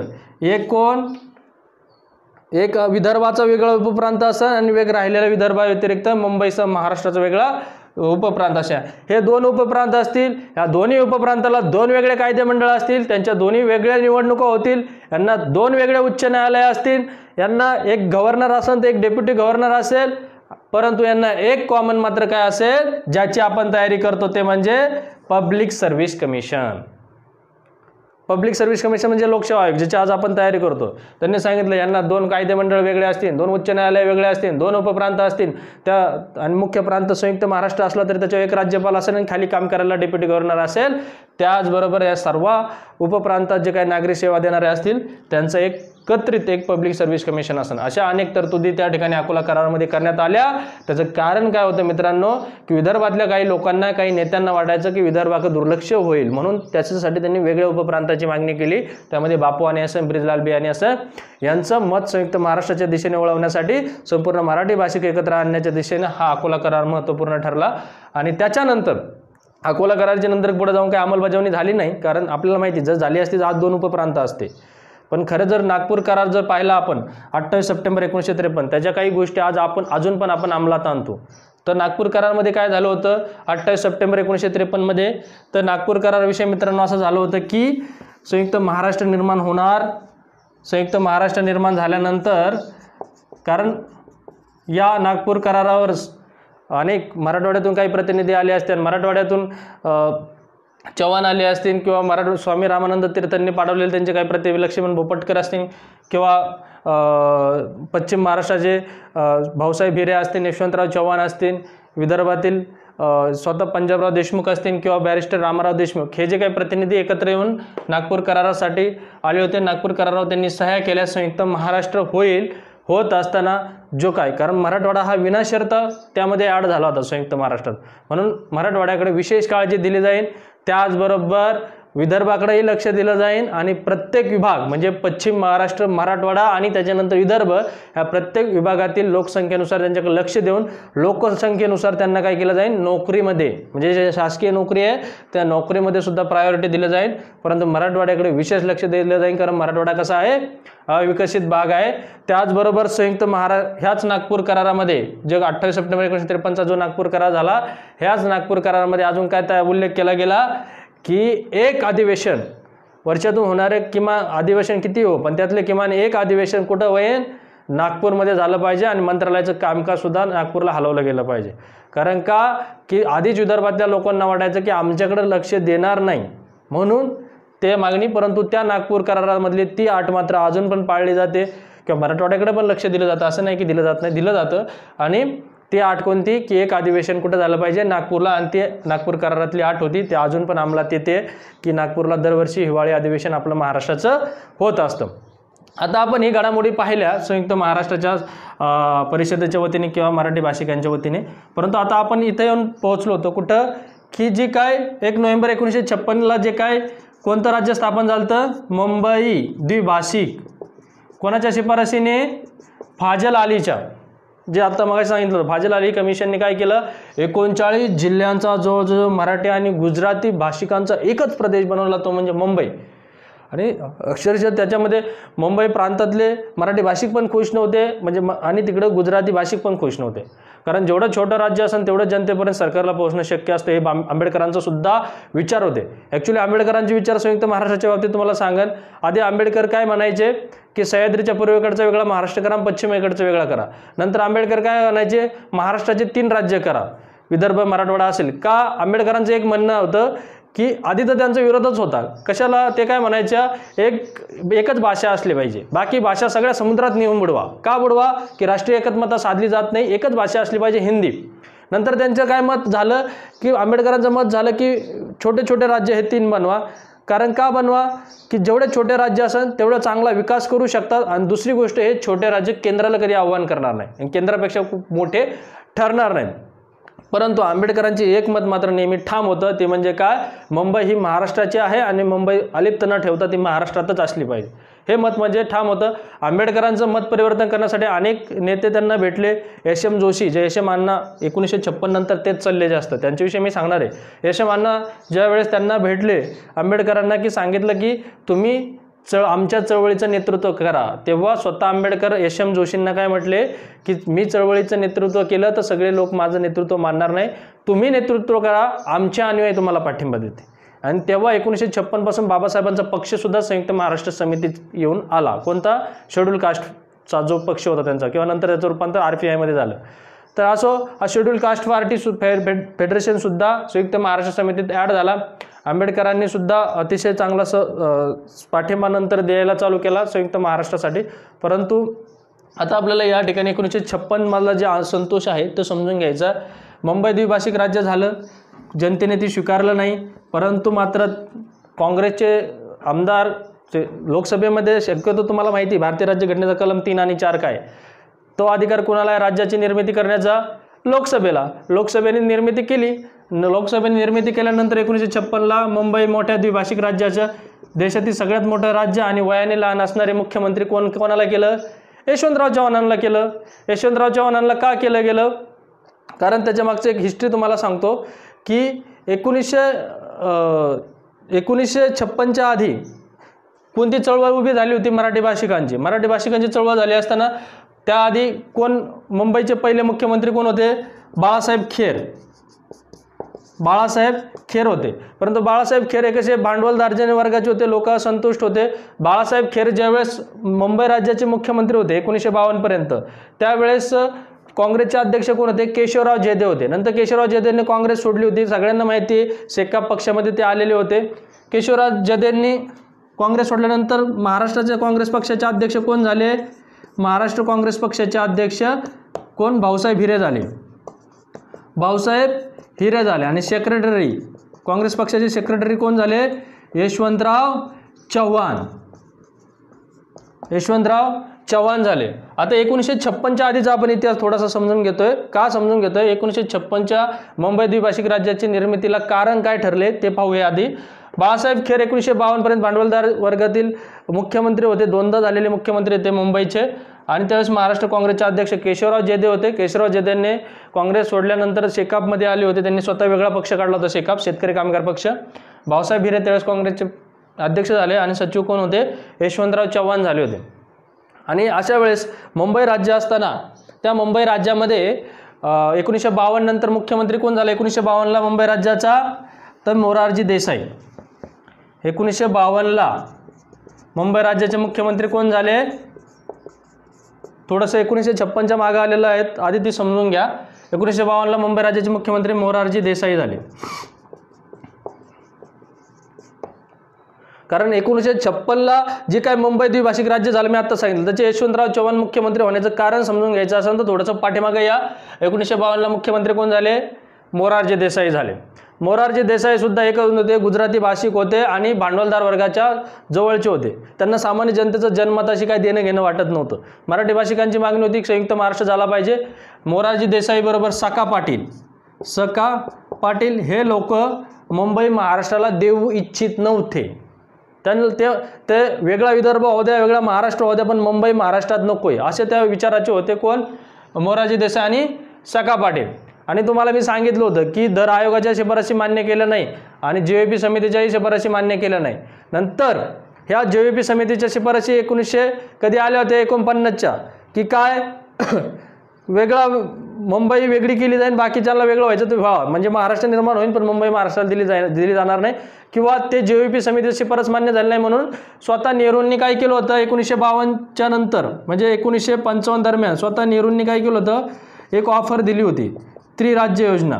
एक कोण? एक विदर्भाचा वेगळा उपप्रांत असेल आणि राहिलेल्या विदर्भाव्यतिरिक्त मुंबईसह महाराष्ट्राचा वेगळा उपप्रांत अशा हे 2 उपप्रांत असतील. या दोन्ही उपप्रांताला 2 वेगळे कायदेमंडळ असतील, त्यांच्या दोन्ही वेगळ्या निवडणुका होतील, यांना 2 वेगळे उच्च न्यायालय असतील, यांना एक गव्हर्नर असेल तर एक डेप्युटी गव्हर्नर असेल, परंतु यांना एक कॉमन मात्र काय असेल, ज्याची आपण तयारी करतो ते म्हणजे public service commission. Public service commission म्हणजे लोकसेवा आयोग, ज्याची आज आपण तयारी करतो. त्यांनी सांगितलं यांना 2 कायदेमंडळ वेगळे असतील, 2 उच्च न्यायालय वेगळे असतील, 2 उपप्रांत असतील, त्या आणि मुख्य प्रांत संयुक्त महाराष्ट्र असला तरी त्याच्यावर एक राज्यपाल असेल आणि खाली काम करायला डेप्युटी गव्हर्नर असेल. त्याचबरोबर या सर्व उपप्रांतात जे काही नागरी सेवा देणारे असतील त्यांचं एकत्रित एक पब्लिक सर्व्हिस कमिशन असेल. अशा अनेक तरतुदी त्या ठिकाणी अकोला करारामध्ये करण्यात आल्या. त्याचं कारण काय होतं मित्रांनो, की विदर्भातल्या काही लोकांना, काही नेत्यांना वाटायचं की विदर्भाकडे दुर्लक्ष होईल, म्हणून त्याच्यासाठी त्यांनी वेगळ्या उपप्रांताची मागणी केली. त्यामध्ये बापू आणि असं, ब्रिजलाल बियाणी असं यांचं मत संयुक्त महाराष्ट्राच्या दिशेने वळवण्यासाठी, संपूर्ण मराठी भाषिक एकत्र आणण्याच्या दिशेने हा अकोला करार महत्त्वपूर्ण ठरला. आणि त्याच्यानंतर अकोला कराराच्या नंतर पुढे जाऊन काही अंमलबजावणी झाली नाही, कारण आपल्याला माहिती जर झाली असती तर आज 2 उपप्रांत असते. पण खरं जर नागपूर करार जर पाहिला आपण 28 सप्टेंबर 1953, त्याच्या काही गोष्टी आज अजून पण आपण अंमलात आणतो. तर नागपूर करारामध्ये काय झालं होतं 28 सप्टेंबर 1953 मध्ये, तर नागपूर कराराविषयी मित्रांनो असं झालं होतं की संयुक्त महाराष्ट्र निर्माण होणार. संयुक्त महाराष्ट्र निर्माण झाल्यानंतर, कारण या नागपूर करारावर अनेक मराठवाड्यातून काही प्रतिनिधी आले असतील, मराठवाड्यातून चव्हाण आले असतील, किंवा स्वामी रामानंद तीर्थांनी पाठवलेले त्यांचे काही प्रतिनिधी लक्ष्मण भोपटकर असतील, किंवा पश्चिम महाराष्ट्राचे भाऊसाहेब हिरे असतील, यशवंतराव चव्हाण असतील, विदर्भातील स्वतः पंजाबराव देशमुख असतील, किंवा बॅरिस्टर रामाराव देशमुख, हे जे काही प्रतिनिधी एकत्र येऊन नागपूर करारासाठी आले होते. नागपूर करारावर त्यांनी सह्या केल्या. संयुक्त महाराष्ट्र होत असताना जो काय, कारण मराठवाडा हा विनाशर्त त्यामध्ये ॲड झाला होता संयुक्त महाराष्ट्रात, म्हणून मराठवाड्याकडे विशेष काळजी दिली जाईल. त्याचबरोबर विदर्भाकडेही लक्ष दिलं जाईल आणि प्रत्येक विभाग म्हणजे पश्चिम महाराष्ट्र, मराठवाडा आणि त्याच्यानंतर विदर्भ ह्या प्रत्येक विभागातील लोकसंख्येनुसार त्यांच्याकडे लक्ष देऊन लोकसंख्येनुसार त्यांना काय केलं जाईल, नोकरीमध्ये म्हणजे जे शासकीय नोकरी आहे त्या नोकरीमध्ये सुद्धा प्रायोरिटी दिलं जाईल. परंतु मराठवाड्याकडे विशेष लक्ष दिलं जाईल, कारण मराठवाडा कसा आहे, अविकसित भाग आहे. त्याचबरोबर संयुक्त ह्याच नागपूर करारामध्ये जे 28 सप्टेंबर 1953चा जो नागपूर करार झाला, ह्याच नागपूर करारामध्ये अजून काय उल्लेख केला गेला की एक अधिवेशन वर्षातून होणारे किमान अधिवेशन किती हो, पण त्यातले किमान एक अधिवेशन कुठं होईल, नागपूरमध्ये झालं पाहिजे आणि मंत्रालयाचं कामकाज सुद्धा नागपूरला हलवलं गेलं पाहिजे. कारण का की आधीच विदर्भातल्या लोकांना वाटायचं की आमच्याकडे लक्ष देणार नाही, म्हणून ते मागणी. परंतु त्या नागपूर करारामधली ती अट मात्र अजून पण पाळली जाते, किंवा मराठवाड्याकडे पण लक्ष दिलं जातं, असं नाही की दिलं जात नाही, दिलं जातं. आणि ती अट कोणती की एक अधिवेशन कुठं झालं पाहिजे, नागपूरला. आणि ते नागपूर करारातली अट होती, ते अजून पण अंमलात येते की नागपूरला दरवर्षी हिवाळी अधिवेशन आपलं महाराष्ट्राचं होत असतं. आता आपण ही घडामोडी पाहिल्या संयुक्त महाराष्ट्राच्या परिषदेच्या वतीने किंवा मराठी भाषिकांच्या वतीने. परंतु आता आपण इथे येऊन पोहोचलो होतो कुठं की जी काय 1 नोव्हेंबर 1956ला जे काय कोणतं राज्य स्थापन झालं होतं, मुंबई द्विभाषिक. कोणाच्या शिफारसीने, फाजल अलीच्या. जे आता मग सांगितलं फाजल अली कमिशनने काय केलं, 39 जिल्ह्यांचा जवळजवळ मराठी आणि गुजराती भाषिकांचा एकच प्रदेश बनवला, तो म्हणजे मुंबई. आणि अक्षरशः त्याच्यामध्ये मुंबई प्रांतातले मराठी भाषिक पण खुश नव्हते, म्हणजे आणि तिकडं गुजराती भाषिक पण खुश नव्हते. कारण जेवढं छोटं राज्य असेल तेवढं जनतेपर्यंत सरकारला पोहोचणं शक्य असतं, हे आंबेडकरांचा सुद्धा विचार होते. ॲक्च्युली आंबेडकरांचे विचार संयुक्त महाराष्ट्राच्या बाबतीत तुम्हाला सांगेन. आधी आंबेडकर काय म्हणायचे की सह्याद्रीच्या पूर्वेकडचा वेगळा महाराष्ट्र करा, पश्चिमेकडचा वेगळा करा. नंतर आंबेडकर काय म्हणायचे, महाराष्ट्राचे 3 राज्य करा, विदर्भ मराठवाडा असेल. का आंबेडकरांचं एक म्हणणं होतं की आधी तर त्यांचा विरोधच होता. कशाला, ते काय म्हणायच्या, एकच भाषा असली पाहिजे, बाकी भाषा सगळ्या समुद्रात नेऊन बुडवा. का बुडवा, की राष्ट्रीय एकत्मता साधली जात नाही, एकच भाषा असली पाहिजे, हिंदी. नंतर त्यांचं काय मत झालं की आंबेडकरांचं मत झालं की छोटे छोटे राज्य हे 3 बनवा. कारण का बनवा, की जेवढे छोटे राज्य असेल तेवढा चांगला विकास करू शकतात. आणि दुसरी गोष्ट, हे छोटे राज्य केंद्राला कधी आव्हान करणार नाही, केंद्रापेक्षा खूप मोठे ठरणार नाही. परंतु आंबेडकरांचे एक मत मात्र नेहमी ठाम होतं, ते म्हणजे काय, मुंबई ही महाराष्ट्राची आहे आणि मुंबई अलिप्त न ठेवता ती महाराष्ट्रातच असली पाहिजे, हे मत म्हणजे ठाम होतं. आंबेडकरांचं मत परिवर्तन करण्यासाठी अनेक नेते त्यांना भेटले. एस.एम. जोशी, जे एस.एम. अण्णा 1956 नंतर तेच चालले जास्त, त्यांच्याविषयी मी सांगणार आहे. एस.एम. अण्णा ज्या वेळेस त्यांना भेटले आंबेडकरांना की सांगितलं की तुम्ही आमच्या चळवळीचं नेतृत्व करा, तेव्हा स्वतः आंबेडकर एस एम जोशींना काय म्हटले की मी चळवळीचं नेतृत्व केलं तर सगळे लोक माझं नेतृत्व मानणार नाही, तुम्ही नेतृत्व करा, आमचे अनुयायी तुम्हाला पाठिंबा देते. आणि तेव्हा 1956 पासून बाबासाहेबांचा पक्षसुद्धा संयुक्त महाराष्ट्र समितीत येऊन आला. कोणता? शेड्यूल कास्टचा जो पक्ष होता त्यांचा, किंवा नंतर त्याचं रूपांतर RPI मध्ये झालं. तर असो हा शेड्यूल कास्ट पार्टी फेडरेशनसुद्धा संयुक्त महाराष्ट्र समितीत ॲड झाला. आंबेडकरांनी सुद्धा अतिशय चांगला पाठिंबा नंतर द्यायला चालू केला संयुक्त महाराष्ट्रासाठी. परंतु आता आपल्याला या ठिकाणी 1956 मधला जे असंतोष आहे तो समजून घ्यायचा. मुंबई द्विभाषिक राज्य झालं, जनतेने ती स्वीकारलं नाही, परंतु मात्र काँग्रेसचे आमदार लोकसभेमध्ये, शक्यतो तुम्हाला माहिती भारतीय राज्यघटनेचा कलम 3 आणि 4 काय, तो अधिकार कोणाला आहे राज्याची निर्मिती करण्याचा? लोकसभेला. लोकसभेने निर्मिती केली. लोकसभेने निर्मिती केल्यानंतर 1956ला मुंबई मोठ्या द्विभाषिक राज्याच्या, देशातील सगळ्यात मोठं राज्य आणि वयाने लहान असणारे मुख्यमंत्री कोणाला केलं? यशवंतराव चव्हाणांना केलं. यशवंतराव चव्हाणांना का केलं गेलं? कारण त्याच्या मागचं एक हिस्ट्री तुम्हाला सांगतो की 1956च्या आधी कोणती चळवळ उभी झाली होती? मराठी भाषिकांची. मराठी भाषिकांची चळवळ झाली असताना त्याआधी कोण मुंबईचे पहिले मुख्यमंत्री कोण होते? बाळासाहेब खेर. बाळासाहेब खेर होते. परंतु बाळासाहेब खेर हे कसे भांडवलदार वर्गाचे होते, लोक असंतुष्ट होते. बाळासाहेब खेर ज्यावेळेस मुंबई राज्याचे मुख्यमंत्री होते 1952 पर्यंत, त्यावेळेस काँग्रेसचे अध्यक्ष कोण होते? केशवराव जयदेव होते. नंतर केशवराव जयदेवने काँग्रेस सोडली होती, सगळ्यांना माहिती आहे. शेकाप पक्षामध्ये ते आलेले होते. केशवराव जयदेवनी काँग्रेस सोडल्यानंतर महाराष्ट्राच्या काँग्रेस पक्षाचे अध्यक्ष कोण झाले? महाराष्ट्र काँग्रेस पक्षाचे अध्यक्ष कोण? भाऊसाहेब हिरे झाले. भाऊसाहेब हिरे झाले. आणि सेक्रेटरी, काँग्रेस पक्षाचे सेक्रेटरी कोण झाले? यशवंतराव चव्हाण. यशवंतराव चव्हाण झाले. आता 1956च्या आधीचा आपण इतिहास थोडासा समजून घेतोय. का समजून घेतोय? 1956च्या मुंबई द्विभाषिक राज्याची निर्मितीला कारण काय ठरले ते पाहूया आधी. बाळासाहेब खेर 1952 पर्यंत भांडवलदार वर्गातील मुख्यमंत्री होते, दोनदा झालेले मुख्यमंत्री होते मुंबईचे. आणि त्यावेळेस महाराष्ट्र काँग्रेसचे अध्यक्ष केशवराव जयदेव होते. केशवराव जयदेवने काँग्रेस सोडल्यानंतर शेकापमध्ये आले होते. त्यांनी स्वतः वेगळा पक्ष काढला होता, शेकाप, शेतकरी कामगार पक्ष. भाऊसाहेब हिरे त्यावेळेस काँग्रेसचे अध्यक्ष झाले आणि सचिव कोण होते? यशवंतराव चव्हाण झाले होते. आणि अशा वेळेस मुंबई राज्य असताना त्या मुंबई राज्यामध्ये 1952 नंतर मुख्यमंत्री कोण झाला 1952ला मुंबई राज्याचा? तर मोरारजी देसाई. 1952ला मुंबई राज्याचे मुख्यमंत्री कोण झाले? थोडंसं 1956च्या मागे आलेलं आहेत, आधी ती समजून घ्या. 1952ला मुंबई राज्याचे मुख्यमंत्री मोरारजी देसाई झाले. कारण 1956ला जे काय मुंबई द्विभाषिक राज्य झालं मी आता सांगितलं, त्याचे यशवंतराव चव्हाण मुख्यमंत्री होण्याचं कारण समजून घ्यायचं असेल तर थोडंसं पाठीमागे या. 1952ला मुख्यमंत्री कोण झाले? मोरारजी देसाई झाले. मोरारजी देसाई सुद्धा एक होते, गुजराती भाषिक होते आणि भांडवलदार वर्गाच्या जवळचे होते. त्यांना सामान्य जनतेचं जनमताशी काय देणं घेणं वाटत नव्हतं. मराठी भाषिकांची मागणी होती संयुक्त महाराष्ट्र झाला पाहिजे. मोरारजी देसाई बरोबर सका पाटील हे लोक मुंबई महाराष्ट्राला देऊ इच्छित नव्हते. त्यांना ते वेगळा विदर्भ होऊ द्या, वेगळा महाराष्ट्र होऊ द्या, पण मुंबई महाराष्ट्रात नकोय असे त्या विचाराचे होते. कोण? मोरारजी देसाई आणि सका पाटील. आणि तुम्हाला मी सांगितलं होतं की दर आयोगाच्या शिफारशी मान्य केल्या नाही आणि JVP समितीच्याही शिफारशी मान्य केल्या नाही. नंतर ह्या JVP समितीच्या शिफारशी 1900 कधी आल्या होत्या? 49च्या. की काय वेगळा मुंबई वेगळी केली जाईल, बाकीच्यांना वेगळं व्हायचं तर व्हावं, म्हणजे महाराष्ट्र निर्माण होईल पण मुंबई महाराष्ट्राला दिली जाणार नाही. किंवा ते JVP समितीची शिफारस मान्य झाली नाही म्हणून स्वतः नेहरूंनी काय केलं होतं 1952च्या नंतर, म्हणजे 1955 दरम्यान स्वतः नेहरूंनी काय केलं होतं? एक ऑफर दिली होती, त्रिराज्य योजना.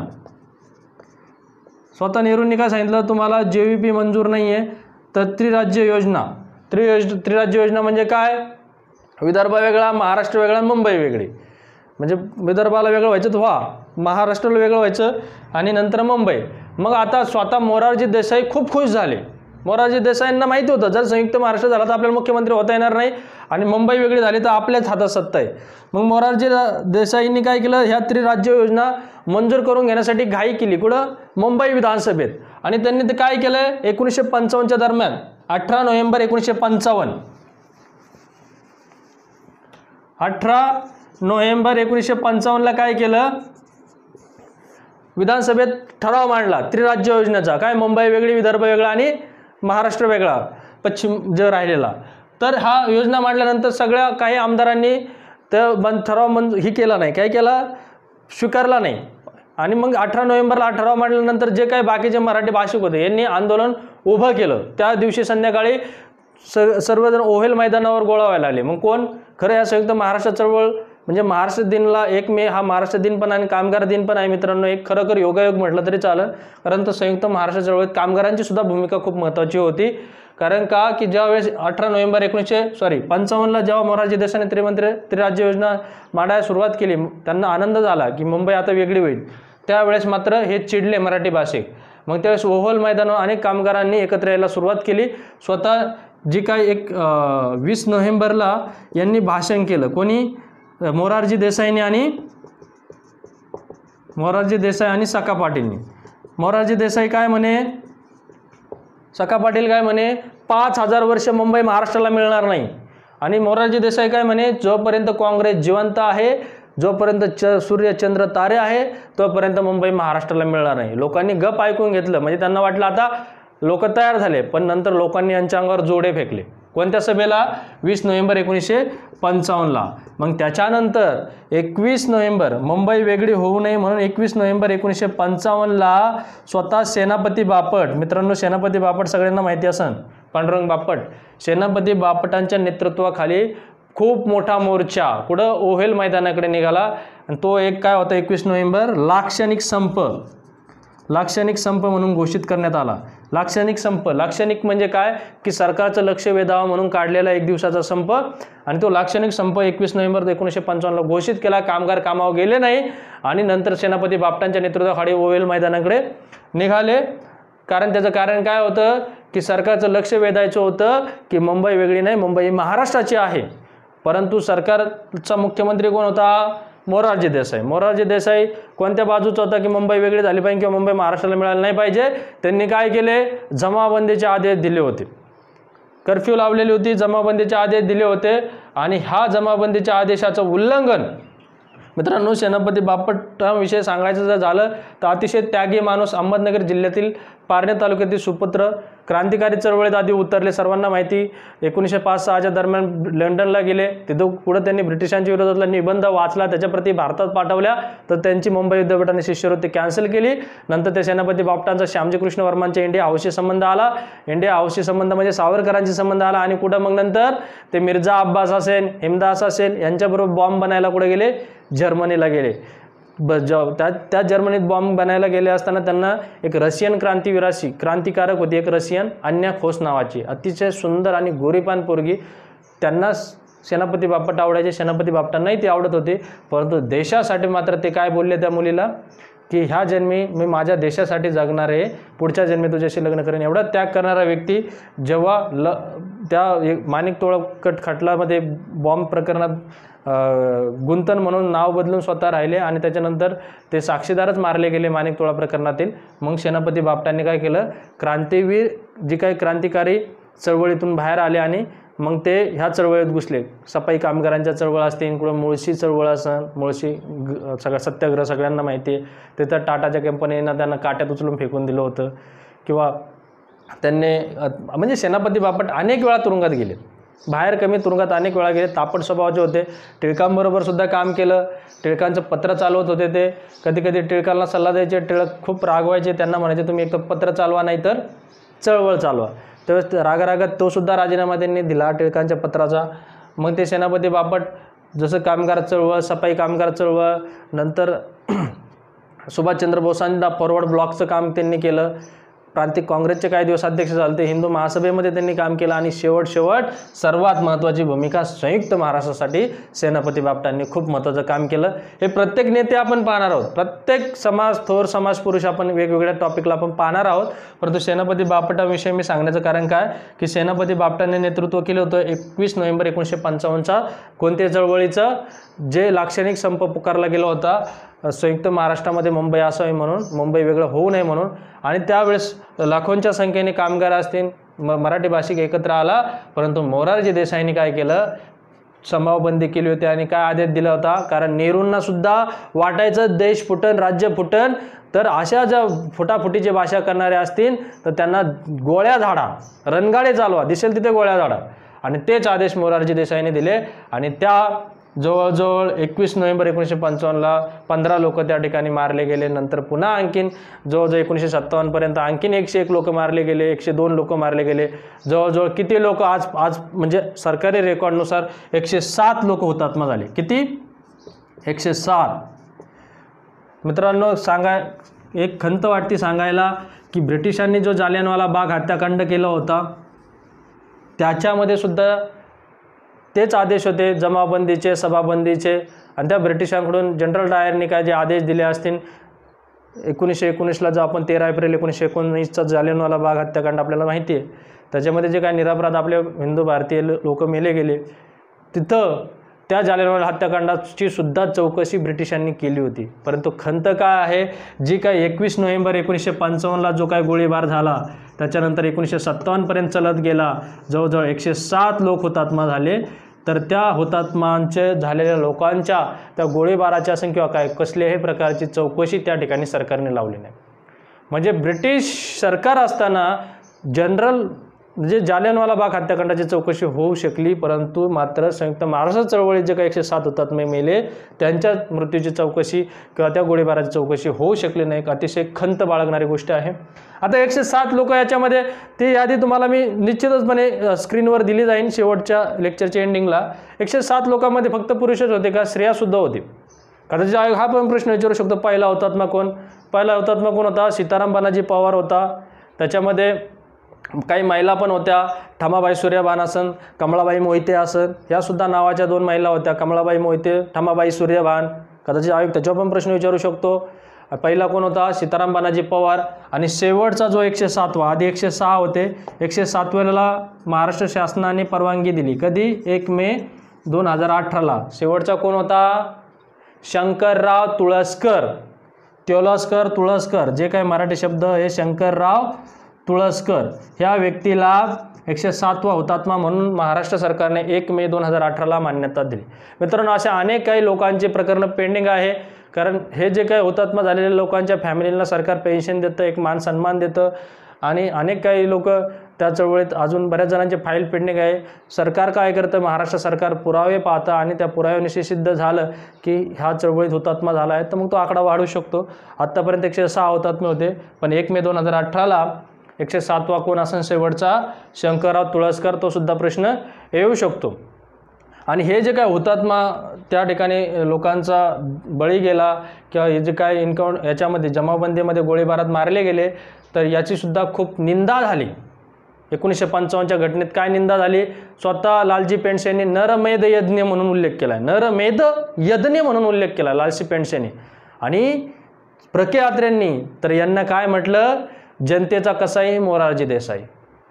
स्वतः नेहरूंनी काय सांगितलं? तुम्हाला JVP मंजूर नाही आहे तर त्रिराज्य योजना. त्रिराज्य योजना म्हणजे काय? विदर्भ वेगळा, महाराष्ट्र वेगळा, मुंबई वेगळी. म्हणजे विदर्भाला वेगळं व्हायचं तर महाराष्ट्राला वेगळं व्हायचं आणि नंतर मुंबई. मग आता स्वतः मोरारजी देसाई खूप खुश झाले. मोरारजी देसाईंना माहिती होतं जर संयुक्त महाराष्ट्र झाला तर आपल्याला मुख्यमंत्री होता येणार नाही आणि मुंबई वेगळी झाली तर आपल्याच हातात सत्ता आहे. मग मोरारजी देसाईंनी काय केलं? ह्या त्रिराज्य योजना मंजूर करून घेण्यासाठी घाई केली. कुठं? मुंबई विधानसभेत. आणि त्यांनी ते काय केलं? 1955च्या दरम्यान 18 नोव्हेंबर 1955ला काय केलं? विधानसभेत ठराव मांडला त्रिराज्य योजनेचा. काय? मुंबई वेगळी, विदर्भ वेगळा आणि महाराष्ट्र वेगळा. पश्चिम जे राहिलेला, तर हा योजना मांडल्यानंतर सगळ्या काही आमदारांनी तर ठराव ही केला नाही, काय केला, स्वीकारला नाही. आणि मग 18 नोव्हेंबरला ठराव मांडल्यानंतर जे काही बाकीचे मराठी भाषिक होते यांनी आंदोलन उभं केलं. त्या दिवशी संध्याकाळी सर्वजण ओहेल मैदानावर गोळा व्हायला लागले. मग कोण, खरं या संयुक्त महाराष्ट्र चळवळ म्हणजे महाराष्ट्र दिनला 1 मे हा महाराष्ट्र दिन पण आणि कामगार दिन पण आहे मित्रांनो. एक खरं योगायोग म्हटलं तरी चालेल, कारण तर संयुक्त महाराष्ट्र चळवळीत कामगारांची सुद्धा भूमिका खूप महत्त्वाची होती. कारण का की ज्यावेळेस 18 नोव्हेंबर 1955ला जेव्हा मोरारजी देसाईंनी त्रिराज्य योजना मांडायला सुरुवात केली, त्यांना आनंद झाला की मुंबई आता वेगळी होईल. त्यावेळेस मात्र हे चिडले मराठी भाषिक. मग त्यावेळेस ओव्हल मैदानावर अनेक कामगारांनी एकत्र यायला सुरुवात केली. स्वतः जी काही 20 नोव्हेंबरला यांनी भाषण केलं, कोणी, मोरारजी देसाई आणि सखा पाटीलनी. मोरारजी देसाई काय म्हणे, सखा पाटील काय म्हणे, 5000 वर्ष मुंबई महाराष्ट्राला मिळणार नाही. आणि मोरारजी देसाई काय म्हणे, जोपर्यंत काँग्रेस जिवंत आहे, जोपर्यंत सूर्य चंद्र तारे आहे, तोपर्यंत मुंबई महाराष्ट्राला मिळणार नाही. लोकांनी गप ऐकून घेतलं, म्हणजे त्यांना वाटलं आता लोक तयार झाले. पण नंतर लोकांनी यांच्या अंगावर जोडे फेकले. कोणत्या सभेला, 20 नोव्हेंबर 1955ला. मग त्याच्यानंतर 21 नोव्हेंबर, मुंबई वेगळी होऊ नये म्हणून 21 नोव्हेंबर 1955ला स्वतः सेनापती बापट, मित्रांनो सेनापती बापट सगळ्यांना माहिती असेल, पांडुरंग बापट, सेनापती बापटांच्या नेतृत्वाखाली खूप मोठा मोर्चा कुठं, ओहेल मैदानाकडे निघाला. आणि तो एक काय होता, 21 नोव्हेंबर लाक्षणिक संप म्हणून घोषित करण्यात आला. लाक्षणिक म्हणजे काय की सरकारचं लक्ष वेधावं म्हणून काढलेला एक दिवसाचा संप. आणि तो लाक्षणिक संप 21 नोव्हेंबर 1955ला घोषित केला. कामगार कामावर गेले नाही आणि नंतर सेनापती बापटांच्या नेतृत्वाखाली ओवेल मैदानाकडे निघाले. कारण त्याचं कारण काय होतं की सरकारचं लक्ष वेधायचं होतं की मुंबई वेगळी नाही, मुंबई महाराष्ट्राची आहे. परंतु सरकारचा मुख्यमंत्री कोण होता, मोरारजी देसाई कोणत्या बाजूचा होता की मुंबई वेगळी झाली पाहिजे किंवा मुंबई महाराष्ट्राला मिळाली नाही पाहिजे. त्यांनी काय केले, जमावबंदीचे आदेश दिले होते, कर्फ्यू लावलेली होती, जमावबंदीचे आदेश दिले होते. आणि हा जमावबंदीच्या आदेशाचं उल्लंघन, मित्रांनो सेनापती बापटांविषयी सांगायचं जर झालं तर अतिशय त्यागी माणूस, अहमदनगर जिल्ह्यातील पारणे तालुक्यातील सुपुत्र, क्रांतिकारी चळवळीत आधी उतरले, सर्वांना माहिती. 1905-06च्या दरम्यान लंडनला गेले, तिथं पुढे त्यांनी ब्रिटिशांच्या विरोधातला निबंध वाचला, त्याच्याप्रती भारतात पाठवल्या, तर त्यांची मुंबई विद्यापीठाने शिष्यवृत्ती कॅन्सल केली. नंतर त्या सेनापती बापटांचा श्यामजी कृष्ण वर्मांच्या इंडिया हाऊसशी संबंध आला. इंडिया हाऊसशी संबंध म्हणजे सावरकरांशी संबंध आला. आणि कुठं मग नंतर ते मिर्झा अब्बास असेल, हिमदास असेल यांच्याबरोबर बॉम्ब बनायला कुठे गेले, जर्मनीला गेले. त्या जर्मनीत बॉम्ब बनायला गेले असताना त्यांना एक रशियन क्रांतिकारक होती, एक रशियन अन्या खोस नावाची, अतिशय सुंदर आणि गोरीपान पोरगी. त्यांना सेनापती बापट आवडायचे, सेनापती बापटांनाही ते आवडत होते. परंतु देशासाठी मात्र ते काय बोलले त्या मुलीला की ह्या जन्मी मी माझ्या देशासाठी जगणार आहे, पुढच्या जन्मी तुझ्याशी लग्न करेन. एवढा त्याग करणारा व्यक्ती जेव्हा त्या माणिक तोळकट खटल्यामध्ये बॉम्ब प्रकरणात गुंतन म्हणून नाव बदलून स्वतः राहिले आणि त्याच्यानंतर ते साक्षीदारच मारले गेले माणिक तोळा प्रकरणातील. मग सेनापती बापटांनी काय केलं, क्रांतीवीर जी काही क्रांतिकारी चळवळीतून बाहेर आले आणि मग ते ह्या चळवळीत घुसले. सफाई कामगारांच्या चळवळ असतील, कुठं मुळशी चळवळ असं, मुळशी सगळं सत्याग्रह सगळ्यांना माहिती आहे. तिथं टाटाच्या कंपनीनं त्यांना काट्यात उचलून फेकून दिलं होतं. किंवा त्यांनी म्हणजे सेनापती बापट अनेक वेळा तुरुंगात गेले, बाहेर कमी तुरुंगात अनेक वेळा गेले. तापट स्वभावाचे होते. टिळकांबरोबर सुद्धा काम केलं. टिळकांचं पत्र चालवत होते ते. कधी कधी टिळकांना सल्ला द्यायचे, टिळक खूप रागवायचे, त्यांना म्हणायचे तुम्ही एक तर पत्र चालवा नाही तर चळवळ चालवा. त्यावेळेस रागारागात तो सुद्धा राजीनामा त्यांनी दिला टिळकांच्या पत्राचा. मग ते सेनापती बापट जसं कामगार चळवळ, सफाई कामगार चळवळ, नंतर सुभाषचंद्र बोसांना फॉरवर्ड ब्लॉकचं काम त्यांनी केलं. प्रांतिक काँग्रेसचे काही दिवस अध्यक्ष झाले, ते हिंदू महासभेमध्ये त्यांनी काम केलं. आणि शेवट सर्वात महत्त्वाची भूमिका संयुक्त महाराष्ट्रासाठी सेनापती बापटांनी खूप महत्त्वाचं काम केलं. हे प्रत्येक नेते आपण पाहणार आहोत, प्रत्येक थोर समाज पुरुष आपण वेगवेगळ्या टॉपिकला आपण पाहणार आहोत. परंतु सेनापती बापटाविषयी मी सांगण्याचं कारण काय की सेनापती बापटांनी नेतृत्व केलं होतं 21 नोव्हेंबर 1955चा कोणत्या चळवळीचं, जे लाक्षणिक संप पुकारला गेला होता संयुक्त महाराष्ट्रामध्ये मुंबई असावी म्हणून, मुंबई वेगळं होऊ नये म्हणून. आणि त्यावेळेस लाखोंच्या संख्येने कामगार असतील, मराठी भाषिक एकत्र आला. परंतु मोरारजी देसाईंनी काय केलं, जमावबंदी केली होती आणि काय आदेश दिला होता, कारण नेहरूंना सुद्धा वाटायचं देश फुटन राज्य फुटन, तर अशा ज्या फुटाफुटीची भाषा करणारे असतील तर त्यांना गोळ्या झाडा, रणगाडे चालवा, दिसेल तिथे गोळ्या झाडा. आणि तेच आदेश मोरारजी देसाईने दिले आणि त्या जवळजवळ 21 नोव्हेंबर 1955ला 15 लोक त्या ठिकाणी मारले गेले. नंतर पुन्हा आणखीन जवळजवळ 1957 पर्यंत आणखीन 101 लोक मारले गेले, 102 लोक मारले गेले. जवळजवळ किती लोक आज म्हणजे सरकारी रेकॉर्डनुसार 107 लोक हुतात्मा झाले. किती? 107. मित्रांनो, एक खंत वाटते सांगायला की ब्रिटिशांनी जो जालियनवाला बाग हत्याकांड केला होता त्याच्यामध्ये सुद्धा तेच आदेश होते जमावबंदीचे, सभाबंदीचे. आणि त्या ब्रिटिशांकडून जनरल डायरनी काय जे आदेश दिले असतील 1919ला, जो आपण 13 एप्रिल 1919चा जालियनवाला बाग हत्याकांड आपल्याला माहिती आहे, त्याच्यामध्ये जे काय निरपराध आपले हिंदू भारतीय लोक मेले गेले, तिथं त्या जालियनवाला हत्याकांडाची सुद्धा चौकशी ब्रिटिशांनी केली होती. परंतु खंत काय आहे, जी काय 21 नोव्हेंबर 1955ला जो काय गोळीबार झाला त्याच्यानंतर 1957 पर्यंत चलत गेला, जवळजवळ 107 लोक हुतात्मा झाले. तर त्या हुतात्मांचे झालेल्या लोकांच्या त्या गोळीबाराच्या किंवा काय कसल्याही प्रकारची चौकशी त्या ठिकाणी सरकारने लावली नाही. म्हणजे ब्रिटिश सरकार असताना म्हणजे जालियनवाला बाग हत्याकांडाची चौकशी होऊ शकली, परंतु मात्र संयुक्त महाराष्ट्र चळवळीत जे काही 107 हुतात्मे मेले त्यांच्या मृत्यूची चौकशी किंवा त्या गोळीबाराची चौकशी होऊ शकली नाही. अतिशय खंत बाळगणारी गोष्ट आहे. आता 107 लोक याच्यामध्ये, ती यादी तुम्हाला मी निश्चितचपणे स्क्रीनवर दिली जाईल शेवटच्या लेक्चरच्या एंडिंगला. 107 लोकांमध्ये फक्त पुरुषच होते का? स्त्रियासुद्धा होती. कदाचित हा पण प्रश्न विचारू शकतो, पहिला हुतात्मा कोण? पहिला हुतात्मा कोण होता? सीताराम बानाजी पवार होता. त्याच्यामध्ये काही महिला पण होत्या, ठमाबाई सूर्यबान असन, कमळाबाई मोहिते असन, यासुद्धा नावाच्या 2 महिला होत्या, कमळाबाई मोहिते, ठमाबाई सूर्यबान. कदाचित आयोग त्याच्यावर पण प्रश्न विचारू शकतो. पहिला कोण होता? सीताराम बानाजी पवार. आणि शेवटचा जो 107वा, आधी 106 होते, 107व्याला महाराष्ट्र शासनाने परवानगी दिली. कधी? 1 मे 2018ला. शेवटचा कोण होता? शंकरराव तुळसकर. तुळसकर जे काही मराठी शब्द हे शंकरराव तुळसकर, ह्या व्यक्तीला 107वा हुतात्मा म्हणून महाराष्ट्र सरकारने 1 मे 2018ला मान्यता दिली. मित्रांनो, अशा अनेक काही लोकांची प्रकरणं पेंडिंग आहे. कारण हे जे काही हुतात्मा झालेल्या लोकांच्या फॅमिलीला सरकार पेन्शन देतं, एक मान सन्मान देतं. आणि अनेक काही लोक त्या चळवळीत अजून बऱ्याच जणांचे फाईल पेंडिंग आहे. सरकार काय करतं? महाराष्ट्र सरकार पुरावे पाहतं आणि त्या पुराव्यानिशी सिद्ध झालं की ह्या चळवळीत हुतात्मा झाला आहे तर मग तो आकडा वाढू शकतो. आत्तापर्यंत 106 हुतात्मे होते, पण 1 मे 2018ला 107वा कोण असेल शेवटचा? शंकरराव तुळसकर. तो सुद्धा प्रश्न येऊ शकतो. आणि हे जे काय हुतात्मा त्या ठिकाणी लोकांचा बळी गेला किंवा हे जे काय याच्यामध्ये जमावबंदीमध्ये गोळीबारात मारले गेले, तर याची सुद्धा खूप निंदा झाली. 1955च्या घटनेत काय निंदा झाली? स्वतः लालजी पेंडसे यांनी नरमेध यज्ञ म्हणून उल्लेख केला. नरमेध यज्ञ म्हणून उल्लेख केला लालजी पेंडसेंनी. आणि प्रके अत्रेंनी तर यांना काय म्हटलं? जनतेचा कसाई मोरारजी देसाई.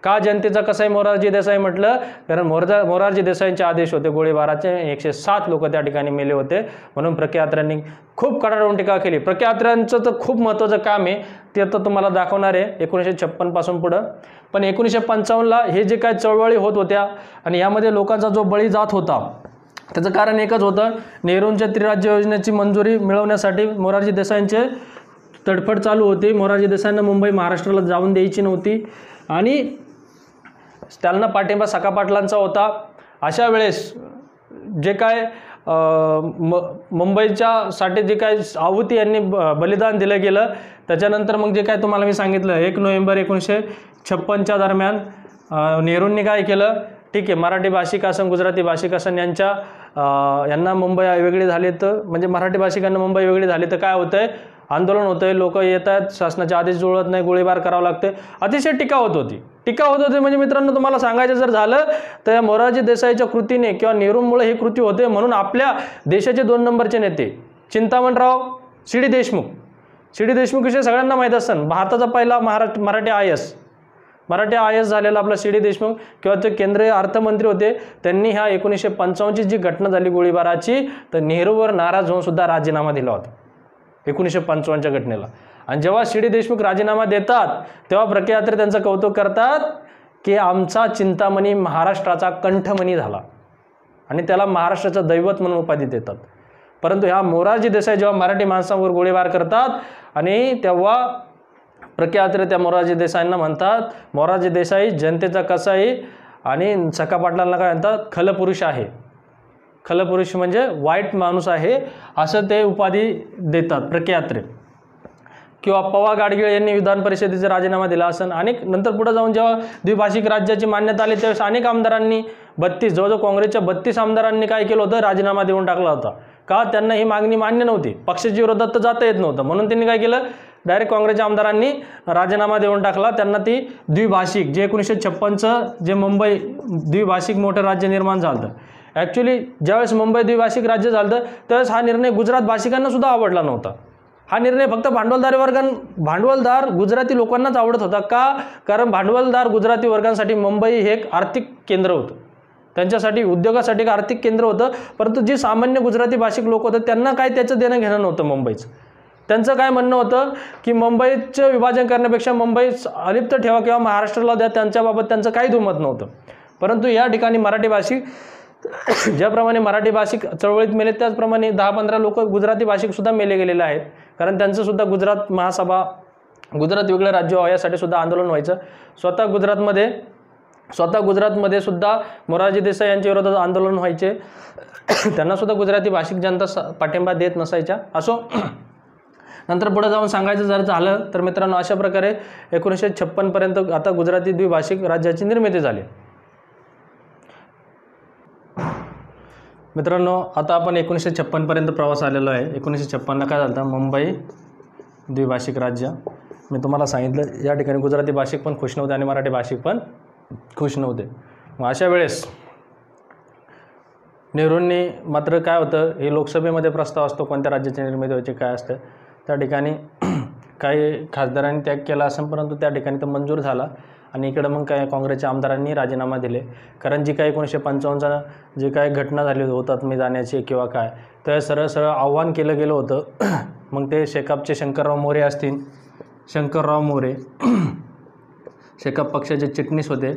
का जनतेचा कसाई मोरारजी देसाई म्हटलं? कारण मोरारजी देसाईंचे आदेश होते गोळीबाराचे, 107 लोक त्या ठिकाणी मेले होते. म्हणून प्रके अत्रेंनी खूप कडाडून टीका केली. प्रके अत्रेंचं तर खूप महत्त्वाचं काम आहे, ते आता तुम्हाला दाखवणार आहे 1956 पासून पुढं. पण 1955ला हे जे काय चळवळी होत होत्या आणि यामध्ये लोकांचा जो बळी जात होता त्याचं कारण एकच होतं, नेहरूंच्या त्रिराज्य योजनेची मंजुरी मिळवण्यासाठी मोरारजी देसाईंचे तडफड चालू होती. मोरारजी देसाईंना मुंबई महाराष्ट्राला जाऊन द्यायची नव्हती आणि त्यांना पाठिंबा सखा पाटलांचा होता. अशा वेळेस जे काय मुंबईच्या साठी जे काय आहुती यांनी बलिदान दिलं गेलं, त्याच्यानंतर मग जे काय तुम्हाला मी सांगितलं 1 नोव्हेंबर 1956च्या दरम्यान नेहरूंनी काय केलं? ठीक आहे, मराठी भाषिक असन, गुजराती भाषिक असन यांना मुंबई वेगळी झाली, तर म्हणजे मराठी भाषिकांना मुंबई वेगळी झाली तर काय होतंय? आंदोलन होतंय, लोक येत आहेत, शासनाचे आदेश जुळत नाही, गोळीबार करावा लागते. अतिशय टीका होत होती. म्हणजे मित्रांनो तुम्हाला सांगायचं जर झालं तर या मोरारजी देसाईच्या कृतीने किंवा नेहरूंमुळे ही कृती होते. म्हणून आपल्या देशाचे 2 नंबरचे नेते चिंतामणराव सी.डी. देशमुख विषयी सगळ्यांना माहीत असतं. भारताचा पहिला मराठी आय एस झालेला आपला सी.डी. देशमुख किंवा ते केंद्रीय अर्थमंत्री होते. त्यांनी ह्या 1955ची जी घटना झाली गोळीबाराची, तर नेहरूवर नाराज होऊन सुद्धा राजीनामा दिला होता 1955च्या घटनेला. आणि जेव्हा सी.डी. देशमुख राजीनामा देतात तेव्हा प्रके अत्रे त्यांचं कौतुक करतात की आमचा चिंतामणी महाराष्ट्राचा कंठमणी झाला. आणि त्याला महाराष्ट्राचं दैवत म्हणून उपाधी देतात. परंतु ह्या मोरारजी देसाई जेव्हा मराठी माणसांवर गोळीबार करतात आणि तेव्हा प्रख्या अत्रे त्या मोरारजी देसाईंना म्हणतात, मोरारजी देसाई जनतेचा कसाई आणि सखा पाटलांना काय म्हणतात, खलपुरुष आहे. खलपुरुष म्हणजे वाईट माणूस आहे असं ते उपाधी देतात प्रख्या अत्रे. किंवा पवा गाडगीळ यांनी विधान परिषदेचा राजीनामा दिला असन. अनेक नंतर पुढे जाऊन जेव्हा द्विभाषिक राज्याची मान्यता आली त्यावेळेस अनेक आमदारांनी जवळजवळ काँग्रेसच्या 32 आमदारांनी काय केलं होतं, राजीनामा देऊन टाकला होता. का, त्यांना ही मागणी मान्य नव्हती, पक्षाच्या विरोधात तर जाता येत नव्हतं, म्हणून त्यांनी काय केलं, डायरेक्ट काँग्रेसच्या आमदारांनी राजीनामा देऊन टाकला. त्यांना ती द्विभाषिक जे 1956चं जे मुंबई द्विभाषिक मोठं राज्य निर्माण झालं, ॲक्च्युली ज्यावेळेस मुंबई द्विभाषिक राज्य झालं त्यावेळेस हा निर्णय गुजरात भाषिकांना सुद्धा आवडला नव्हता. हा निर्णय फक्त भांडवलदार गुजराती लोकांनाच आवडत होता. का, कारण भांडवलदार गुजराती वर्गांसाठी मुंबई हे एक आर्थिक केंद्र होतं, त्यांच्यासाठी उद्योगासाठी एक आर्थिक केंद्र होतं. परंतु जी सामान्य गुजराती भाषिक लोक होते त्यांना काय त्याचं देणं घेणं नव्हतं मुंबईचं. त्यांचं काय म्हणणं होतं की मुंबईचं विभाजन करण्यापेक्षा मुंबई अलिप्त ठेवा किंवा महाराष्ट्राला द्या, त्यांच्याबाबत त्यांचं काही दुमत नव्हतं. परंतु या ठिकाणी मराठी भाषिक ज्याप्रमाणे मराठी भाषिक चळवळीत मेले त्याचप्रमाणे 10-15 लोक गुजराती भाषिक सुद्धा मेले गेलेले आहेत. कारण त्यांचं सुद्धा गुजरात महासभा, गुजरात वेगळं राज्य व्हावं यासाठी सुद्धा आंदोलन व्हायचं. स्वतः गुजरातमध्ये सुद्धा मोरारजी देसाई यांच्या विरोधात आंदोलन व्हायचे. त्यांना सुद्धा गुजराती भाषिक जनता पाठिंबा देत नसायच्या. असो, नंतर पुढे जाऊन सांगायचं जर झालं तर मित्रांनो, अशा प्रकारे 1956 पर्यंत आता गुजराती द्विभाषिक राज्याची निर्मिती झाली. मित्रांनो, आता आपण 1956 पर्यंत प्रवास आलेलो आहे. 1956ला काय झालं, मुंबई द्विभाषिक राज्य. मी तुम्हाला सांगितलं या ठिकाणी गुजराती भाषिक पण खुश नव्हते आणि मराठी भाषिक पण खुश नव्हते. मग अशा वेळेस नेहरूंनी मात्र काय होतं, हे लोकसभेमध्ये प्रस्ताव असतो कोणत्या राज्याची निर्मिती व्हायची काय असतं, त्या ठिकाणी काही खासदारांनी त्याग केला असेल, परंतु त्या ठिकाणी तो मंजूर झाला. आणि इकडं मग काय काँग्रेसच्या आमदारांनी राजीनामा दिले. कारण जी काही 1955 जी काही घटना झाली होतात मी जाण्याची किंवा काय, तर सरळ आव्हान केलं गेलं होतं. मग ते शेकापचे शंकरराव मोरे असतील, शंकरराव मोरे शेकाप पक्षाचे चिटणीस होते.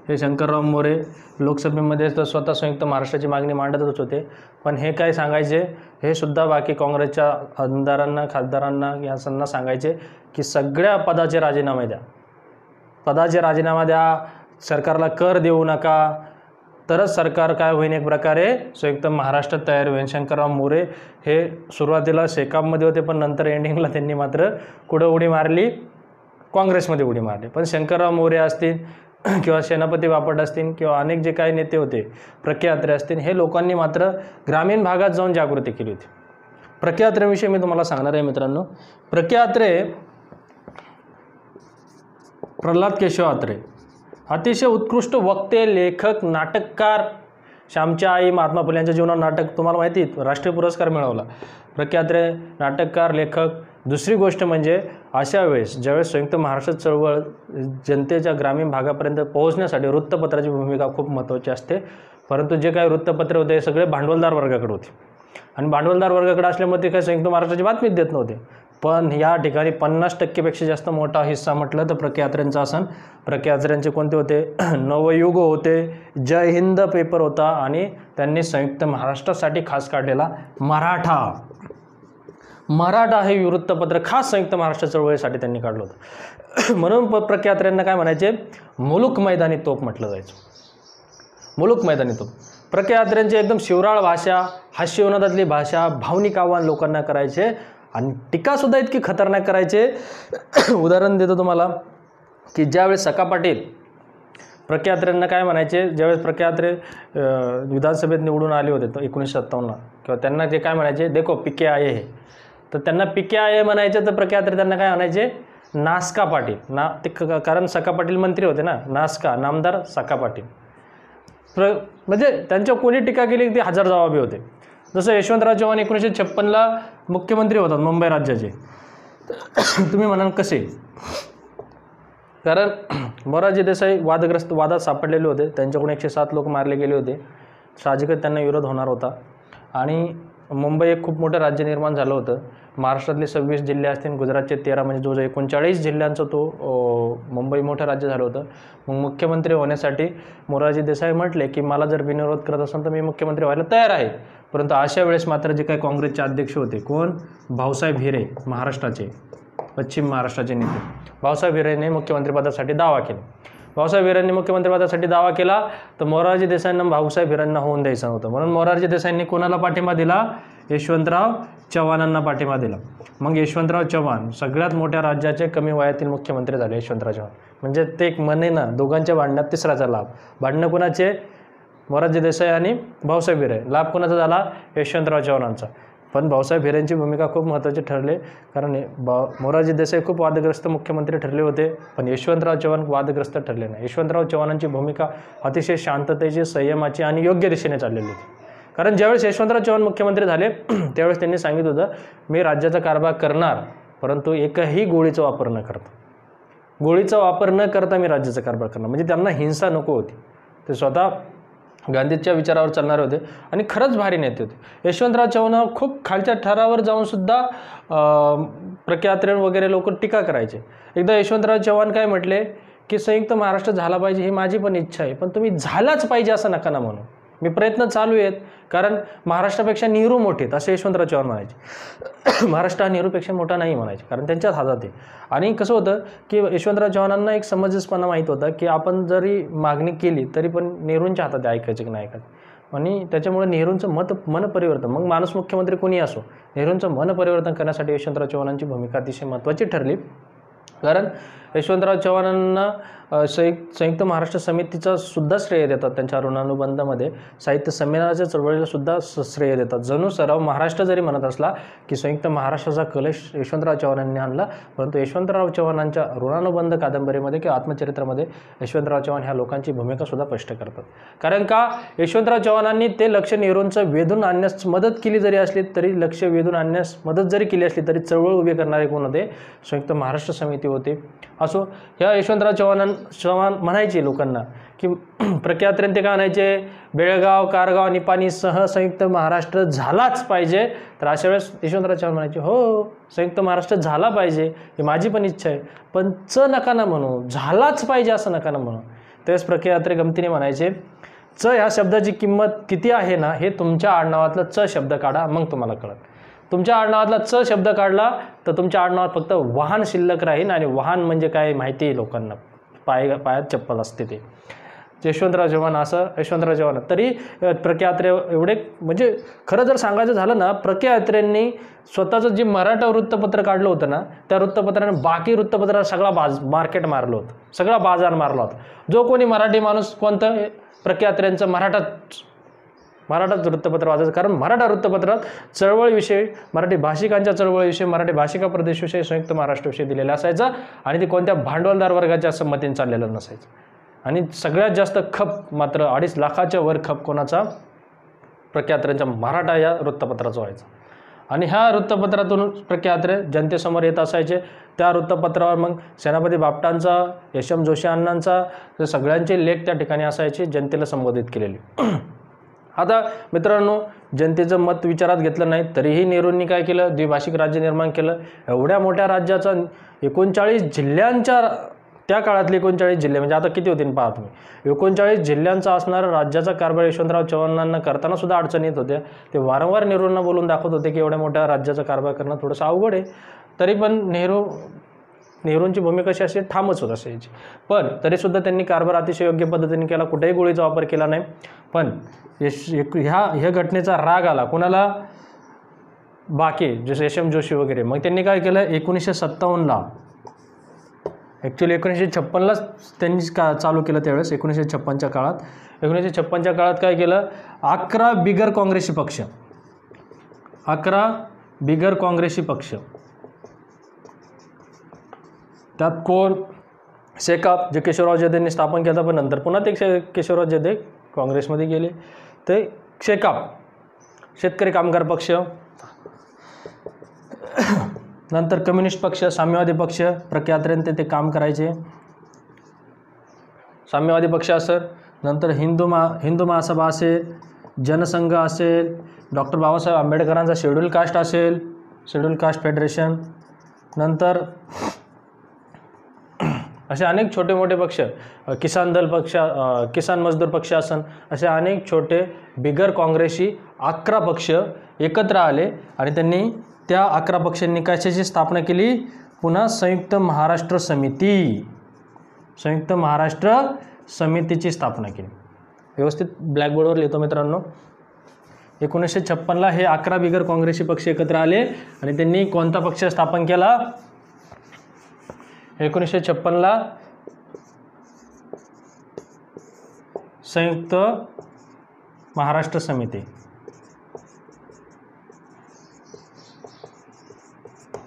हे शंकरराव मोरे लोकसभेमध्ये तर स्वतः संयुक्त महाराष्ट्राची मागणी मांडतच होते. पण हे काय सांगायचे, हे सुद्धा बाकी काँग्रेसच्या आमदारांना खासदारांना यांना सांगायचे की सगळ्या पदाचे राजीनामे द्या, सरकारला कर देऊ नका, तरच सरकार काय होईल, एक प्रकारे संयुक्त महाराष्ट्र तयार होईल. शंकरराव मोरे हे सुरुवातीला शेकापमध्ये होते, पण नंतर एंडिंगला त्यांनी मात्र कुठं उडी मारली, काँग्रेसमध्ये उडी मारली. पण शंकरराव मोरे असतील किंवा सेनापती बापट असतील किंवा अनेक जे काही नेते होते, प्रख्या अत्रे असतील, हे लोकांनी मात्र ग्रामीण भागात जाऊन जागृती केली होती. प्रख्या अत्रेविषयी मी तुम्हाला सांगणार आहे मित्रांनो. प्रख्या अत्रे प्रल्हाद केशव अत्रे अतिशय उत्कृष्ट वक्ते, लेखक, नाटककार. श्यामची आई, महात्मा फुले यांच्या जीवनावर नाटक तुम्हाला माहिती आहे, राष्ट्रीय पुरस्कार मिळवला. प्रख्या अत्रे नाटककार, लेखक. दुसरी गोष्ट म्हणजे अशा वेळेस ज्यावेळेस संयुक्त महाराष्ट्र चळवळ जनतेच्या ग्रामीण भागापर्यंत पोहोचण्यासाठी वृत्तपत्राची भूमिका खूप महत्त्वाची असते. परंतु जे काही वृत्तपत्र होते हे सगळे भांडवलदार वर्गाकडे होते आणि भांडवलदार वर्गाकडे असल्यामुळे ते काही संयुक्त महाराष्ट्राची बातमीच देत नव्हते. पण या ठिकाणी 50% जास्त मोठा हिस्सा म्हटलं तर प्रख्या अत्रेंचा असन. प्रख्या अत्रेंचे कोणते होते, नवयुग होते, जय हिंद पेपर होता आणि त्यांनी संयुक्त महाराष्ट्रासाठी खास काढलेला मराठा हे वृत्तपत्र खास संयुक्त महाराष्ट्र चळवळीसाठी त्यांनी काढलं होतं. म्हणून प्रख्या अत्रेंना काय म्हणायचे, मुलुक मैदानी तोप म्हटलं जायचं. मुलुक मैदानी तोप. प्रख्या अत्रेंची एकदम शिवराळ भाषा, हास्यविनोदातली भाषा, भावनिक आव्हान लोकांना करायचे आणि टीकासुद्धा इतकी खतरनाक करायचे. उदाहरण देतो तुम्हाला की ज्यावेळेस सखा पाटील प्रख्या अत्रेंना काय म्हणायचे, ज्यावेळेस प्रख्या अत्रे विधानसभेत निवडून आले होते 1957ला, किंवा त्यांना ते काय म्हणायचे, देखो पिके आये हे, तर त्यांना पिके आये म्हणायचे. तर प्रख्या अत्रे त्यांना काय म्हणायचे, नासका पाटील ते कारण सखा पाटील मंत्री होते ना, नासका नामदार सखा पाटील. म्हणजे त्यांच्यावर कोणी टीका केली ते हजार जबाबी होते. जसं यशवंतराव चव्हाण 1956ला मुख्यमंत्री होतात मुंबई राज्याचे. तुम्ही म्हणाल कसे, कारण मोरारजी देसाई वादात सापडलेले होते, त्यांच्याकडून 107 लोक मारले गेले होते, साहजिकच त्यांना विरोध होणार होता. आणि मुंबई एक खूप मोठं राज्य निर्माण झालं होतं. महाराष्ट्रातले 26 जिल्हे असतील, गुजरातचे 13, म्हणजे जवळजवळ 39 जिल्ह्यांचं तो मुंबई मोठं राज्य झालं होतं. मग मुख्यमंत्री होण्यासाठी मोरारजी देसाई म्हटले की मला जर बिनविरोध करत असेल तर मी मुख्यमंत्री व्हायला तयार आहे. परंतु अशा वेळेस मात्र जे काही काँग्रेसचे अध्यक्ष होते, कोण, भाऊसाहेब हिरे, महाराष्ट्राचे, पश्चिम महाराष्ट्राचे नेते, भाऊसाहेब हिरेने मुख्यमंत्रीपदासाठी दावा केला. भाऊसाहेब हिरेंनी मुख्यमंत्रीपदासाठी दावा केला तर मोरारजी देसाईंना भाऊसाहेब हिरेंना होऊन द्यायचं नव्हतं. म्हणून मोरारजी देसाईंनी कोणाला पाठिंबा दिला? यशवंतराव चव्हाणांना पाठिंबा दिला. मग यशवंतराव चव्हाण सगळ्यात मोठ्या राज्याचे कमी वयातील मुख्यमंत्री झाले. यशवंतराव चव्हाण म्हणजे ते एक म्हणे ना, दोघांच्या भांडणात तिसराचा लाभ. भांडणं कोणाचे? मोरारजी देसाई आणि भाऊसाहेब हिरे. लाभ कोणाचा झाला? यशवंतराव चव्हाणांचा. पण भाऊसाहेब हिरेंची भूमिका खूप महत्त्वाची ठरली, कारण मोरारजी देसाई खूप वादग्रस्त मुख्यमंत्री ठरले होते, पण यशवंतराव चव्हाण वादग्रस्त ठरले नाही. यशवंतराव चव्हाणांची भूमिका अतिशय शांततेची, संयमाची आणि योग्य दिशेने चाललेली होती. कारण ज्यावेळेस यशवंतराव चव्हाण मुख्यमंत्री झाले त्यावेळेस त्यांनी सांगितलं होतं, मी राज्याचा कारभार करणार, परंतु एकही गोळीचा वापर न करता, गोळीचा वापर न करता मी राज्याचा कारभार करणार. म्हणजे त्यांना हिंसा नको होती. ते स्वतः गांधीच्या विचारावर चालणारे होते आणि खरंच भारी नेते होते. यशवंतराव चव्हाण खूप खालच्या थरावर जाऊन सुद्धा प्रख्यात्रेण वगैरे लोक टीका करायचे. एकदा यशवंतराव चव्हाण काय म्हटले की संयुक्त महाराष्ट्र झाला पाहिजे ही माझी पण इच्छा आहे, पण तुम्ही झालाच पाहिजे असं नका ना म्हणू. मी प्रयत्न चालू आहेत, कारण महाराष्ट्रापेक्षा नेहरू मोठे आहेत असे यशवंतराव चव्हाण म्हणायचे. महाराष्ट्र हा नेहरूपेक्षा मोठा नाही म्हणायचे, कारण त्यांच्याच हातात आहे. आणि कसं होतं की यशवंतराव चव्हाणांना एक समंजसपणा माहीत होता की आपण जरी मागणी केली तरी पण नेहरूंच्या हातात आहे ऐकायचं की नाही ऐकायचं. आणि त्याच्यामुळे नेहरूंचं मन परिवर्तन, मग माणूस मुख्यमंत्री कोणी असो, नेहरूंचं मन परिवर्तन करण्यासाठी यशवंतराव चव्हाणांची भूमिका अतिशय महत्त्वाची ठरली. कारण यशवंतराव चव्हाणांना संयुक्त महाराष्ट्र समितीचा सुद्धा श्रेय देतात. त्यांच्या ऋणानुबंधामध्ये साहित्य संमेलनाच्या चळवळीला सुद्धा श्रेय देतात. जणू सराव महाराष्ट्र जरी म्हणत असला की संयुक्त महाराष्ट्राचा कलश यशवंतराव चव्हाणांनी आणला, परंतु यशवंतराव चव्हाणांच्या ऋणानुबंध कादंबरीमध्ये किंवा आत्मचरित्रामध्ये यशवंतराव चव्हाण ह्या लोकांची भूमिका सुद्धा स्पष्ट करतात. कारण का? यशवंतराव चव्हाणांनी ते लक्ष नेहरूंचं वेधून आणण्यास मदत केली जरी असली तरी, लक्ष वेधून आणण्यास मदत जरी केली असली तरी चळवळ उभी करणारे कोण होते? संयुक्त महाराष्ट्र समिती होते. असो, ह्या यशवंतराव चव्हाण म्हणायचे लोकांना की प्रख्यात्रेन ते का म्हणायचे, बेळगाव, कारगाव, निपाणीसह संयुक्त महाराष्ट्र झालाच पाहिजे. तर अशा वेळेस यशवंतराव चव्हाण म्हणायचे, हो संयुक्त महाराष्ट्र झाला पाहिजे ही माझी पण इच्छा आहे, पण नका ना म्हणू, झालाच पाहिजे असं नका ना म्हणू. त्यावेळेस प्रख्यात्रे गमतीने म्हणायचे, ह्या शब्दाची किंमत किती आहे ना, हे तुमच्या आडनावातलं शब्द काढा, मग तुम्हाला कळत. तुमच्या आडनावातला शब्द काढला तर तुमच्या आडनावात फक्त वाहन शिल्लक राहील, आणि वाहन म्हणजे काय माहिती आहे लोकांना, पायात चप्पल असते ते. यशवंतराव चव्हाण तरी प्रख्यात्रे एवढे, म्हणजे खरं जर सांगायचं झालं ना, प्रख्यात्रेंनी स्वतःचं जे मराठा वृत्तपत्र काढलं होतं ना, त्या वृत्तपत्राने बाकी वृत्तपत्राला सगळा मार्केट मारलं होतं, सगळा बाजार मारला होता. जो कोणी मराठी माणूस कोणतं प्रख्यात्रेंचं मराठाच वृत्तपत्र वाचायचं, कारण मराठा वृत्तपत्रात चळवळीविषयी, मराठी भाषिकांच्या चळवळीविषयी, मराठी भाषिका प्रदेशविषयी, संयुक्त महाराष्ट्राविषयी दिलेलं असायचं, आणि ते कोणत्या भांडवलदार वर्गाच्या संमतीने चाललेलं नसायचं. आणि सगळ्यात जास्त खप मात्र 2.5 लाखाच्या वर खप कोणाचा? प्रख्यात्रेंच्या मराठा या वृत्तपत्राचा व्हायचा. आणि ह्या वृत्तपत्रातून प्रख्यात्रे जनतेसमोर येत असायचे. त्या वृत्तपत्रावर मग सेनापती बापटांचा, यशम जोशी अण्णांचा, सगळ्यांचे लेख त्या ठिकाणी असायचे, जनतेला संबोधित केलेले. आता मित्रांनो, जनतेचं मत विचारात घेतलं नाही तरीही नेहरूंनी काय केलं? द्विभाषिक राज्य निर्माण केलं. एवढ्या मोठ्या राज्याचा 39 जिल्ह्यांच्या, त्या काळातले 39 जिल्हे, म्हणजे आता किती होतील पहा तुम्ही, 39 जिल्ह्यांचा असणारा राज्याचा कारभार यशवंतराव चव्हाणांना करताना सुद्धा अडचणी येत होत्या. ते वारंवार नेहरूंना बोलून दाखवत होते की एवढ्या मोठ्या राज्याचा कारभार करणं थोडंसं अवघड आहे. तरी पण नेहरूंची भूमिका कशी अशी ठामच होत असायची. पण तरीसुद्धा त्यांनी कारभार अतिशय योग्य पद्धतीने केला, कुठेही गोळीचा वापर केला नाही. पण ह्या घटनेचा राग आला कोणाला? बाकी जसे यशम जोशी वगैरे. मग त्यांनी काय केलं? 1957ला, ॲक्च्युली 1956लाच त्यांनी चालू केलं. त्यावेळेस 1956च्या काळात, 1956च्या काळात काय केलं? 11 बिगर काँग्रेसी पक्ष, 11 बिगर काँग्रेसी पक्ष, त्यात कोण? शेकाप, जे केशवराव जदेंनी स्थापन केलं, पण नंतर पुन्हा ते केशवराव जदे काँग्रेसमध्ये गेले. ते शेकाप, शेतकरी कामगार पक्ष, नंतर कम्युनिस्ट पक्ष, साम्यवादी पक्ष, प्रख्यात्रेन ते काम करायचे, साम्यवादी पक्ष असेल, नंतर हिंदू महासभा असेल, जनसंघ असेल, डॉक्टर बाबासाहेब आंबेडकरांचा शेड्यूल कास्ट असेल, शेड्यूल कास्ट फेडरेशन, नंतर असे अनेक छोटे मोठे पक्ष, किसान दल पक्ष, किसान मजदूर पक्ष असन, असे अनेक छोटे बिगर काँग्रेसी 11 पक्ष एकत्र आले आणि त्यांनी त्या 11 पक्षांनी कशाची स्थापना केली? पुन्हा संयुक्त महाराष्ट्र समिती, संयुक्त महाराष्ट्र समितीची स्थापना केली. व्यवस्थित ब्लॅकबोर्डवर लिहितो मित्रांनो. 1956ला हे 11 बिगर काँग्रेसी पक्ष एकत्र आले आणि त्यांनी कोणता पक्ष स्थापन केला? 1956ला संयुक्त महाराष्ट्र समिती.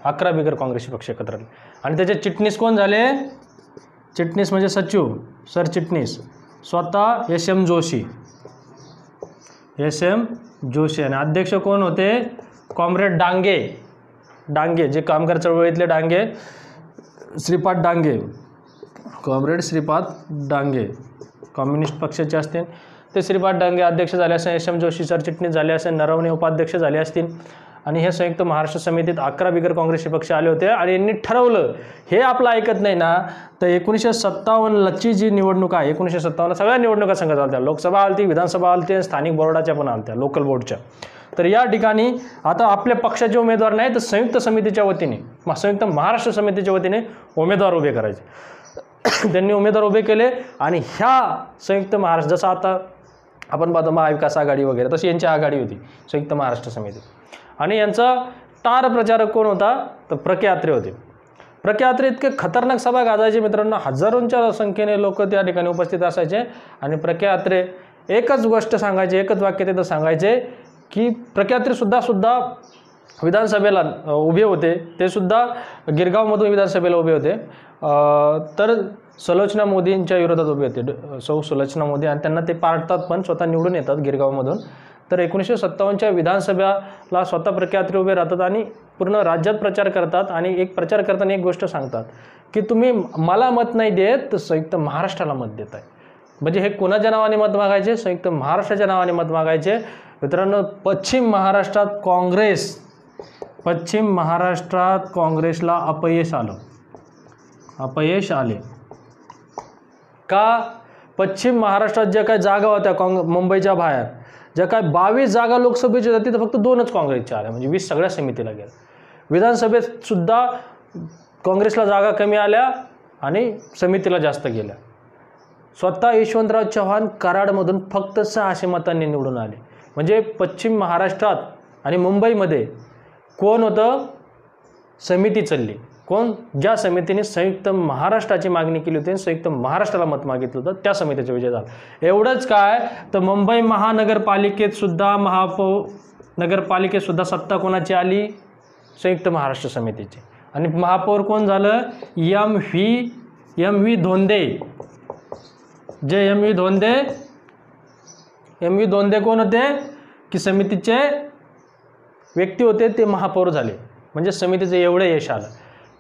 11 बिगर काँग्रेसी पक्ष एकत्र आले आणि त्याचे चिटणीस कोण झाले? चिटणीस म्हणजे सचिव, सरचिटणीस स्वतः एस.एम. जोशी, एस.एम. जोशी. आणि अध्यक्ष कोण होते? कॉम्रेड डांगे, डांगे जे कामगार चळवळीतले डांगे, श्रीपाद डांगे, कॉम्रेड श्रीपाद डांगे कम्युनिस्ट पक्षाचे असतील ते श्रीपाद डांगे अध्यक्ष झाले असेल, एस.एम. जोशी सरचिटणीस झाले असेल, नरवणे उपाध्यक्ष झाले असतील. आणि हे संयुक्त महाराष्ट्र समितीत 11 बिगर काँग्रेसी पक्ष आले होते आणि यांनी ठरवलं, हे आपलं ऐकत नाही ना, तर 1957ची जी निवडणूक आहे, 1957 सगळ्या निवडणुका संघात आल्या, लोकसभा आलती, विधानसभा आलती, स्थानिक बोर्डाच्या पण आलत्या, लोकल बोर्डच्या. तर या ठिकाणी आता आपल्या पक्षाचे उमेदवार नाही तर संयुक्त समितीच्या वतीने, संयुक्त महाराष्ट्र समितीच्या वतीने उमेदवार उभे करायचे. त्यांनी उमेदवार उभे केले आणि ह्या संयुक्त महाराष्ट्र, जसं आता आपण पाहतो महाविकास आघाडी वगैरे, तशी यांची आघाडी होती संयुक्त महाराष्ट्र समिती. आणि यांचा टार प्रचारक कोण होता? तर प्रके अत्रे होते. प्रके अत्रे इतके खतरनाक सभा गाजायचे मित्रांनो, हजारोंच्या संख्येने लोक त्या ठिकाणी उपस्थित असायचे. आणि प्रके अत्रे एकच गोष्ट सांगायचे, एकच वाक्य तिथं सांगायचे की प्रके अत्रे सुद्धा विधानसभेला उभे होते, ते सुद्धा गिरगावमधून विधानसभेला उभे होते. तर सुलोचना मोदींच्या विरोधात उभे होते, सौ सुलोचना मोदी, आणि त्यांना ते पाडतात पण स्वतः निवडून येतात गिरगावमधून. तर 1957च्या विधानसभेला स्वतः प्रके अत्रे उभे राहतात आणि पूर्ण राज्यात प्रचार करतात. आणि एक प्रचार करताना एक गोष्ट सांगतात की तुम्ही मला मत नाही देत तर संयुक्त महाराष्ट्राला मत देत आहे. म्हणजे हे कोणाच्या नावाने मत मागायचे? संयुक्त महाराष्ट्राच्या नावाने मत मागायचे. मित्रांनो, पश्चिम महाराष्ट्रात काँग्रेसला अपयश आले. का? पश्चिम महाराष्ट्रात ज्या काही जागा होत्या मुंबईच्या बाहेर, ज्या काय 22 जागा लोकसभेच्या होत्या, तिथं फक्त 2च काँग्रेसच्या आल्या, म्हणजे 20 सगळ्या समितीला गेल्या. विधानसभेत सुद्धा काँग्रेसला जागा कमी आल्या आणि समितीला जास्त गेल्या. स्वतः यशवंतराव चव्हाण कराडमधून फक्त 600 मतांनी निवडून आले. म्हणजे पश्चिम महाराष्ट्रात आणि मुंबईमध्ये कोण होतं? समिती चालली. कोण? ज्या समितीने संयुक्त महाराष्ट्राची मागणी केली होती, संयुक्त महाराष्ट्राला मत मागितलं होतं, त्या समितीचा विजय झाला. एवढंच काय तर मुंबई महानगरपालिकेत सुद्धा सत्ता कोणाची आली? संयुक्त महाराष्ट्र समितीची. आणि महापौर कोण झालं? एम व्ही धोंडे. जे एम व्ही धोंडे कोण होते? की समितीचे व्यक्ती होते, ते महापौर झाले. म्हणजे समितीचं एवढं यश आलं.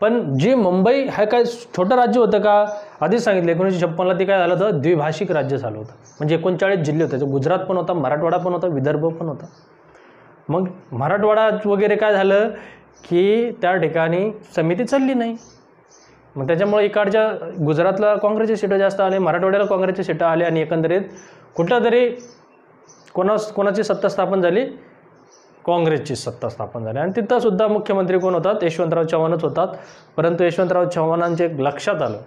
पण जी मुंबई हा काय छोटं राज्य होतं का? आधीच सांगितलं 1956ला ते काय झालं होतं? द्विभाषिक राज्य झालं होतं. म्हणजे 39 जिल्हे होते. गुजरात पण होता, मराठवाडा पण होता, विदर्भ पण होता. मग मराठवाडा वगैरे काय झालं की त्या ठिकाणी समिती चालली नाही. मग त्याच्यामुळे इकडच्या गुजरातला काँग्रेसचे सीटं जास्त आले, मराठवाड्याला काँग्रेसचे सीटं आले आणि एकंदरीत कुठं तरी कोणाची सत्ता स्थापन झाली? काँग्रेसची सत्ता स्थापन झाली. आणि तिथं सुद्धा मुख्यमंत्री कोण होतात? यशवंतराव चव्हाणच होतात. परंतु यशवंतराव चव्हाणांचे लक्षात आलं,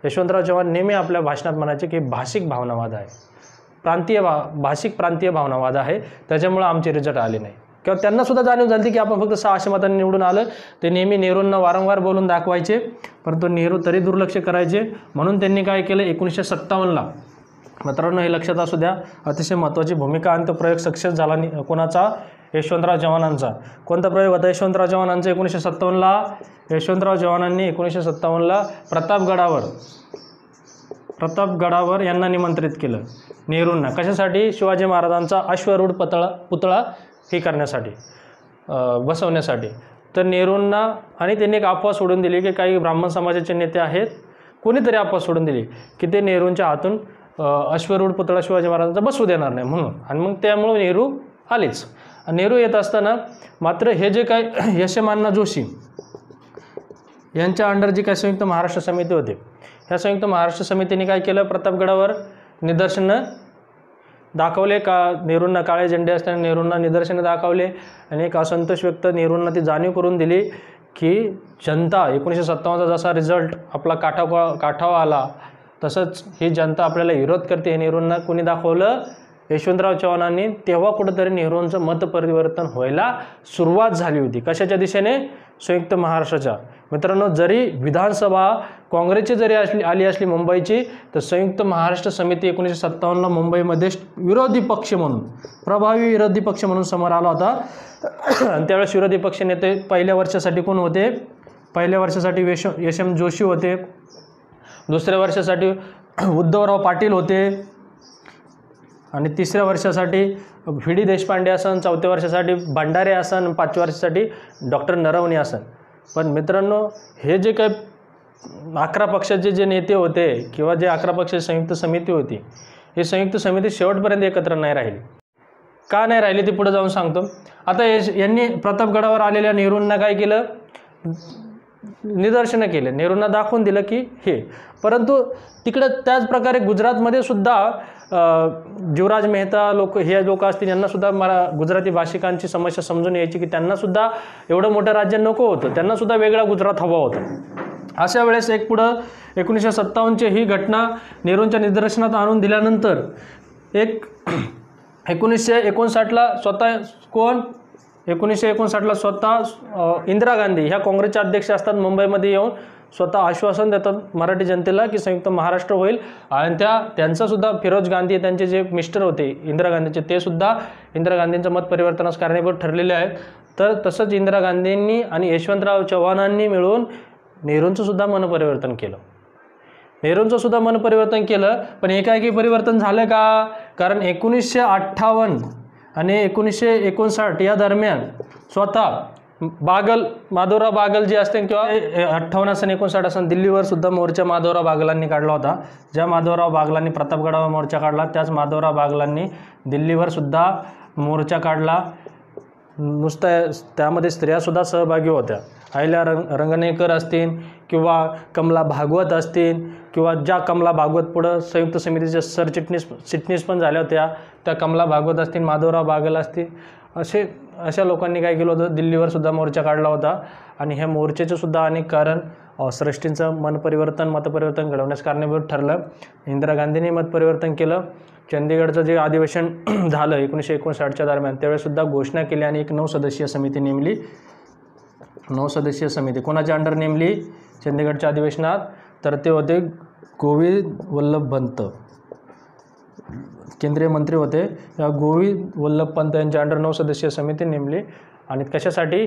यशवंतराव चव्हाण नेहमी आपल्या भाषणात म्हणायचे की भाषिक भावनावाद आहे, प्रांतीय भावनावाद आहे, त्याच्यामुळे आमचे रिझल्ट आले नाही. किंवा त्यांना सुद्धा जाणीव झाली की आपण फक्त 600 मतांनी निवडून आलं. ते नेहमी नेहरूंना वारंवार बोलून दाखवायचे, परंतु नेहरू तरी दुर्लक्ष करायचे. म्हणून त्यांनी काय केलं? 1957ला, मित्रांनो हे लक्षात असू द्या, अतिशय महत्त्वाची भूमिका आणि तो प्रयोग सक्सेस झाला. कोणाचा? यशवंतराव चव्हाणांचा. कोणता प्रयोग होता यशवंतराव चव्हाणांचा? 1957ला यशवंतराव चव्हाणांनी 1957ला प्रतापगडावर यांना निमंत्रित केलं, नेहरूंना. कशासाठी? शिवाजी महाराजांचा अश्वारूढ पुतळा हे करण्यासाठी, बसवण्यासाठी. तर नेहरूंना, आणि त्यांनी एक अफवा सोडून दिली की काही ब्राह्मण समाजाचे नेते आहेत, कोणीतरी अफवा सोडून दिली की ते नेहरूंच्या हातून अश्वरूढ पुतळा शिवाजी महाराजांचा बसवू देणार नाही म्हणून, आणि मग त्यामुळे नेहरू आलेच. नेहरू येत असताना मात्र हे जे काय यशमान्ना जोशी यांच्या अंडर जी काय संयुक्त महाराष्ट्र समिती होते, ह्या संयुक्त महाराष्ट्र समितीने काय केलं, प्रतापगडावर निदर्शनं दाखवले का नेहरूंना काळे झेंडे असताना नेहरूंना निदर्शनं दाखवले, आणि एक असंतोष व्यक्त नेहरूंना ती जाणीव करून दिली की जनता 1957चा जसा रिझल्ट आपला काठावर आला तसंच ही जनता आपल्याला विरोध करते, हे नेहरूंना कोणी दाखवलं, यशवंतराव चव्हाणांनी. तेव्हा कुठंतरी नेहरूंचं मतपरिवर्तन व्हायला सुरुवात झाली होती. कशाच्या दिशेने? संयुक्त महाराष्ट्राच्या. मित्रांनो, जरी विधानसभा काँग्रेसची जरी आली असली मुंबईची, तर संयुक्त महाराष्ट्र समिती 1957ला मुंबईमध्ये विरोधी पक्ष म्हणून, प्रभावी विरोधी पक्ष म्हणून समोर आला होता. आणि त्यावेळेस विरोधी पक्ष नेते पहिल्या वर्षासाठी कोण होते? पहिल्या वर्षासाठी यशम जोशी होते, दुसऱ्या वर्षासाठी उद्धवराव पाटील होते, आणि तिसऱ्या वर्षासाठी व्ही डी देशपांडे असन, चौथ्या वर्षासाठी भंडारे असन, पाचव्या वर्षासाठी डॉक्टर नरवणे असन. पण मित्रांनो, हे जे काही 11 पक्षाचे जे नेते होते किंवा जे 11 पक्षाची संयुक्त समिती होती, ही संयुक्त समिती शेवटपर्यंत एकत्र नाही राहिली. का नाही राहिली ते पुढे जाऊन सांगतो. आता यांनी प्रतापगडावर आलेल्या नेहरूंना काय केलं? निदर्शनं केले, नेहरूंना दाखवून दिलं की हे. परंतु तिकडं त्याच प्रकारे गुजरातमध्ये सुद्धा जीवराज मेहता हे लोक असतील, यांनासुद्धा गुजराती भाषिकांची समस्या समजून यायची की त्यांनासुद्धा एवढं मोठं राज्य नको होतं, त्यांनासुद्धा वेगळा गुजरात हवा होता. अशा वेळेस एक पुढं 1957ची ही घटना नेहरूंच्या निदर्शनात आणून दिल्यानंतर 1959ला स्वतः कोण? 1959ला स्वतः इंदिरा गांधी ह्या काँग्रेसच्या अध्यक्ष असतात, मुंबईमध्ये येऊन स्वतः आश्वासन देतात मराठी जनतेला की संयुक्त महाराष्ट्र होईल. आणि त्यांचासुद्धा फिरोज गांधी त्यांचे जे मिस्टर होते इंदिरा गांधीचे, ते सुद्धा इंदिरा गांधींचं मत परिवर्तनास कारणीभूत ठरलेले आहेत. तर तसंच इंदिरा गांधींनी आणि यशवंतराव चव्हाणांनी मिळून नेहरूंचं सुद्धा मनपरिवर्तन केलं. पण एकाएकी परिवर्तन झालं का? कारण 1958 आणि 1959 या दरम्यान स्वतः माधवराव बागल जे असते किंवा 58 असन 59 असन दिल्लीवर सुद्धा मोर्चा माधवराव बागलांनी काढला होता. ज्या माधवराव बागलांनी प्रतापगडावर मोर्चा काढला, त्याच माधवराव बागलांनी दिल्लीवर सुद्धा मोर्चा काढला. नुसतं त्यामध्ये स्त्रियासुद्धा सहभागी होत्या. अहिल्या रंगनेकर असतील किंवा कमला भागवत असतील, किंवा ज्या कमला भागवत पुढं संयुक्त समितीच्या सरचिटणीस पण झाल्या होत्या, त्या कमला भागवत असतील, माधवराव बागल असतील, अशा लोकांनी काय केलं होतं, दिल्लीवर सुद्धा मोर्चा काढला होता. आणि ह्या मोर्चाचं सुद्धा अनेक कारण श्रेष्ठींचं मतपरिवर्तन घडवण्यास कारणीभूत ठरलं. इंदिरा गांधींनी मतपरिवर्तन केलं. चंदीगडचं जे अधिवेशन झालं 1959च्या दरम्यान, त्यावेळेसुद्धा घोषणा केली आणि एक 9 सदस्यीय समिती नेमली. 9 सदस्यीय समिती कोणाच्या अंडर नेमली चंदीगडच्या अधिवेशनात? तर ते होते गोविंद वल्लभ पंत, केंद्रीय मंत्री होते. या गोविंद वल्लभ पंत यांच्या अंडर 9 सदस्यीय समिती नेमली. आणि कशासाठी?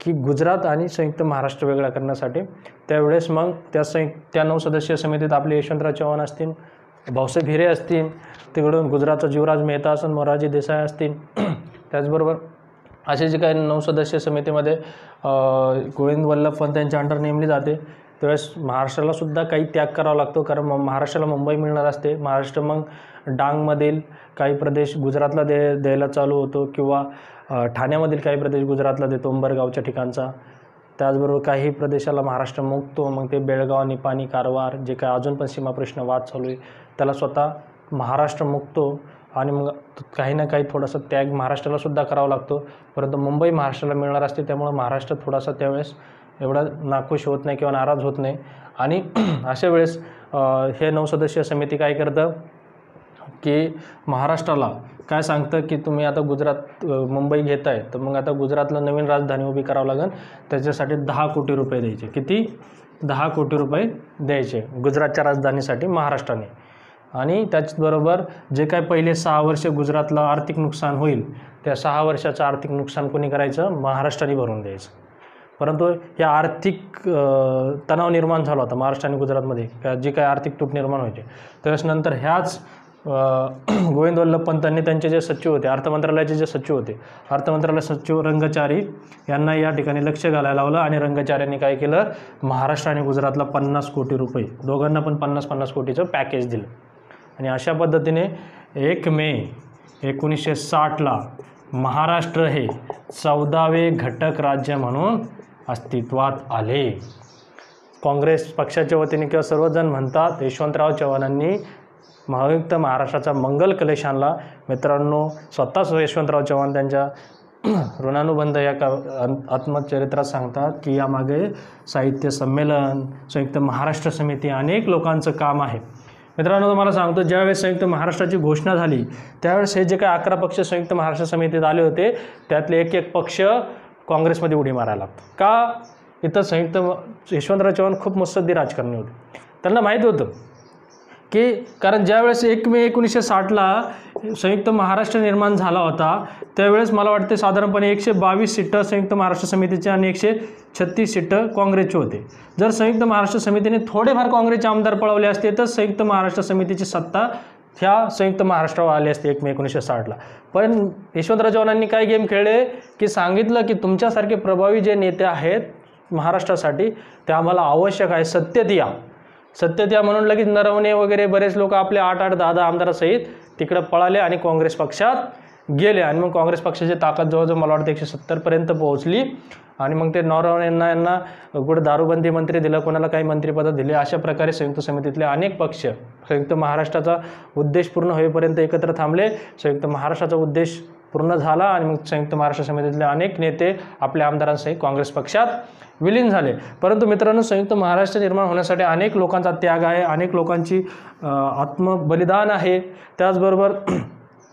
की गुजरात आणि संयुक्त महाराष्ट्र वेगळा करण्यासाठी. त्यावेळेस मग त्या 9 सदस्यीय समितीत आपले यशवंतराव चव्हाण असतील, भाऊसाहेब हिरे असतील, तिकडून गुजरातचा जीवराज मेहता असून मोरारजी देसाई असतील. त्याचबरोबर असे जे काही 9 सदस्यीय समितीमध्ये गोविंद वल्लभ पंत यांच्या अंडर नेमली जाते. त्यावेळेस महाराष्ट्रालासुद्धा काही त्याग करावा लागतो, कारण महाराष्ट्राला मुंबई मिळणार असते. महाराष्ट्र मग डांगमधील काही प्रदेश गुजरातला द्यायला चालू होतो, किंवा ठाण्यामधील काही प्रदेश गुजरातला देतो, उंबरगावच्या ठिकाणचा. त्याचबरोबर काही प्रदेशाला महाराष्ट्र मुक्तो, मग ते बेळगाव, निपाणी, कारवार जे काय अजून पण सीमाप्रश्न वाद चालू आहे, त्याला स्वतः महाराष्ट्र मुक्तो. आणि मग काही ना काही थोडासा त्याग महाराष्ट्रालासुद्धा करावा लागतो. परंतु मुंबई महाराष्ट्राला मिळणार असते, त्यामुळं महाराष्ट्र थोडासा त्यावेळेस एवढा नाखुश होत नाही किंवा नाराज होत नाही. आणि अशा वेळेस हे 9 सदस्यीय समिती काय करतं की महाराष्ट्राला काय सांगतं की तुम्ही आता मुंबई घेताय, तर मग आता गुजरातला नवीन राजधानी उभी करावं लागेल. त्याच्यासाठी 10 कोटी रुपये द्यायचे. किती? 10 कोटी रुपये द्यायचे गुजरातच्या राजधानीसाठी महाराष्ट्राने. आणि त्याचबरोबर जे काय पहिले 6 वर्ष गुजरातला आर्थिक नुकसान होईल, त्या 6 वर्षाचं आर्थिक नुकसान कोणी करायचं? महाराष्ट्राने भरून द्यायचं. परंतु या आर्थिक तणाव निर्माण झाला होता महाराष्ट्र आणि गुजरातमध्ये, जी काय आर्थिक तूट निर्माण व्हायची. त्याच्यानंतर ह्याच गोविंद वल्लभ पंतांनी त्यांचे जे सचिव होते, अर्थमंत्रालयाचे जे सचिव होते, अर्थमंत्रालय सचिव रंगचारी यांना या ठिकाणी लक्ष घालायला लावलं. आणि रंगचार्यांनी काय केलं? महाराष्ट्र आणि गुजरातला 50 कोटी रुपये, दोघांना पण 50-50 कोटीचं पॅकेज दिलं. आणि अशा पद्धतीने 1 मे 1960ला महाराष्ट्र हे 14वे घटक राज्य म्हणून अस्तित्वात आले. काँग्रेस पक्षाच्या वतीने किंवा सर्वजण म्हणतात यशवंतराव चव्हाणांनी संयुक्त महाराष्ट्राचा मंगल कलेश आणला. मित्रांनो, स्वतःच यशवंतराव चव्हाण त्यांच्या ऋणानुबंध या आत्मचरित्रात सांगतात की यामागे साहित्य संमेलन, संयुक्त महाराष्ट्र समिती, अनेक लोकांचं काम आहे. मित्रांनो, तुम्हाला सांगतो, ज्यावेळेस संयुक्त महाराष्ट्राची घोषणा झाली त्यावेळेस हे जे काही 11 पक्ष संयुक्त महाराष्ट्र समितीत आले होते त्यातले एक पक्ष काँग्रेसमध्ये उडी मारायला लागतो. का? इथं यशवंतराव चव्हाण खूप मुत्सद्दी राजकारणी होते. त्यांना माहीत होतं की कारण ज्यावेळेस 1 मे 1960ला संयुक्त महाराष्ट्र निर्माण झाला होता त्यावेळेस मला वाटते साधारणपणे 122 सीटं संयुक्त महाराष्ट्र समितीचे आणि 136 सीटं काँग्रेसचे होते. जर संयुक्त महाराष्ट्र समितीने थोडेफार काँग्रेसचे आमदार पळवले असते तर संयुक्त महाराष्ट्र समितीची सत्ता ह्या संयुक्त महाराष्ट्रावर आली असते 1 मे 1960ला. पण यशवंतराव चव्हाणांनी काय गेम खेळले की सांगितलं की तुमच्यासारखे प्रभावी जे नेते आहेत महाराष्ट्रासाठी ते आम्हाला आवश्यक आहे, सत्तेत या म्हणून लगेच नरवणे वगैरे बरेच लोक आपले 8-8, 10-10 आमदारासहित तिकडं पळाले आणि काँग्रेस पक्षात गेले. आणि मग काँग्रेस पक्षाची ताकद जवळजवळ मला वाटतं 170पर्यंत पोहोचली. आणि मग ते नरवणेंना यांना कुठं दारूबंदी मंत्री दिलं, कोणाला काही मंत्रिपद दिले. अशा प्रकारे संयुक्त समितीतले अनेक पक्ष संयुक्त महाराष्ट्राचा उद्देश पूर्ण होईपर्यंत एकत्र थांबले. संयुक्त महाराष्ट्राचा उद्देश पूर्ण झाला आणि मग संयुक्त महाराष्ट्र समितीतले अनेक नेते आपल्या आमदारांसहित काँग्रेस पक्षात विलीन झाले. परंतु मित्रांनो, संयुक्त महाराष्ट्र निर्माण होण्यासाठी अनेक लोकांचा त्याग आहे, अनेक लोकांची आत्मबलिदान आहे. त्याचबरोबर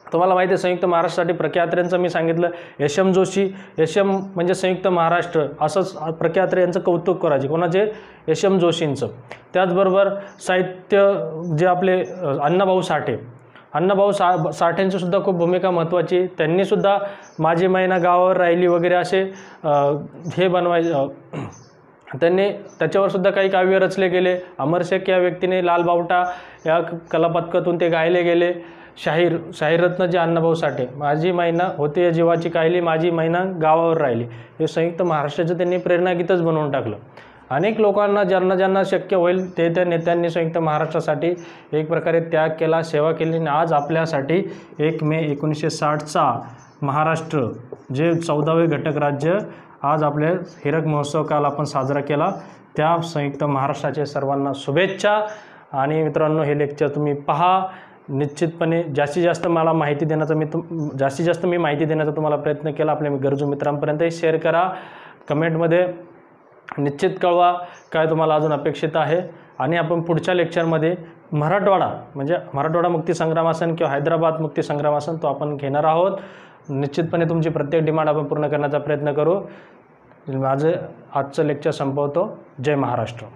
तुम्हाला माहिती आहे संयुक्त महाराष्ट्रासाठी प्रख्यात्र्यांचं मी सांगितलं, यशम जोशी, यशम म्हणजे संयुक्त महाराष्ट्र असंच प्रख्यात्रे यांचं कौतुक करायचे. कोणाचे? यशम जोशींचं. त्याचबरोबर साहित्य जे आपले अण्णाभाऊ साठेंची सुद्धा खूप भूमिका महत्त्वाची. त्यांनीसुद्धा माझी मैना गावावर राहिली वगैरे असे हे त्यांनी त्याच्यावर सुद्धा काही काव्य रचले गेले. अमर शेख या व्यक्तीने लाल बावटा या कलापथकातून ते गायले गेले. शाहीररत्न जे अण्णाभाऊ साठे, माझी मैना होते या जीवाची कायली, माझी मैना गावावर राहिली, हे संयुक्त महाराष्ट्राचं त्यांनी प्रेरणागीतच बनवून टाकलं. अनेक लोकांना ज्यांना शक्य होईल त्या नेत्यांनी संयुक्त महाराष्ट्रासाठी एक प्रकारे त्याग केला, सेवा केली. आणि आज आपल्यासाठी 1 मे 1960चा महाराष्ट्र जे 14वे घटक राज्य आज आपल्या हिरक महोत्सव काल आपण साजरा केला. त्या संयुक्त महाराष्ट्राचे सर्वांना शुभेच्छा. आणि मित्रांनो, हे लेक्चर तुम्ही पहा. निश्चितपणे जास्तीत जास्त मी माहिती देण्याचा तुम्हाला प्रयत्न केला. आपल्या गरजू मित्रांपर्यंतही शेअर करा. कमेंटमध्ये निश्चित कळवा काय तुम्हाला अजून अपेक्षित आहे. आणि आपण पुढच्या लेक्चरमध्ये मराठवाडा मुक्तीसंग्रामासन किंवा हैदराबाद मुक्तीसंग्रामासन तो आपण घेणार आहोत. निश्चितपणे तुमची प्रत्येक डिमांड आपण पूर्ण करण्याचा प्रयत्न करू. माझं आजचं लेक्चर संपवतो. जय महाराष्ट्र.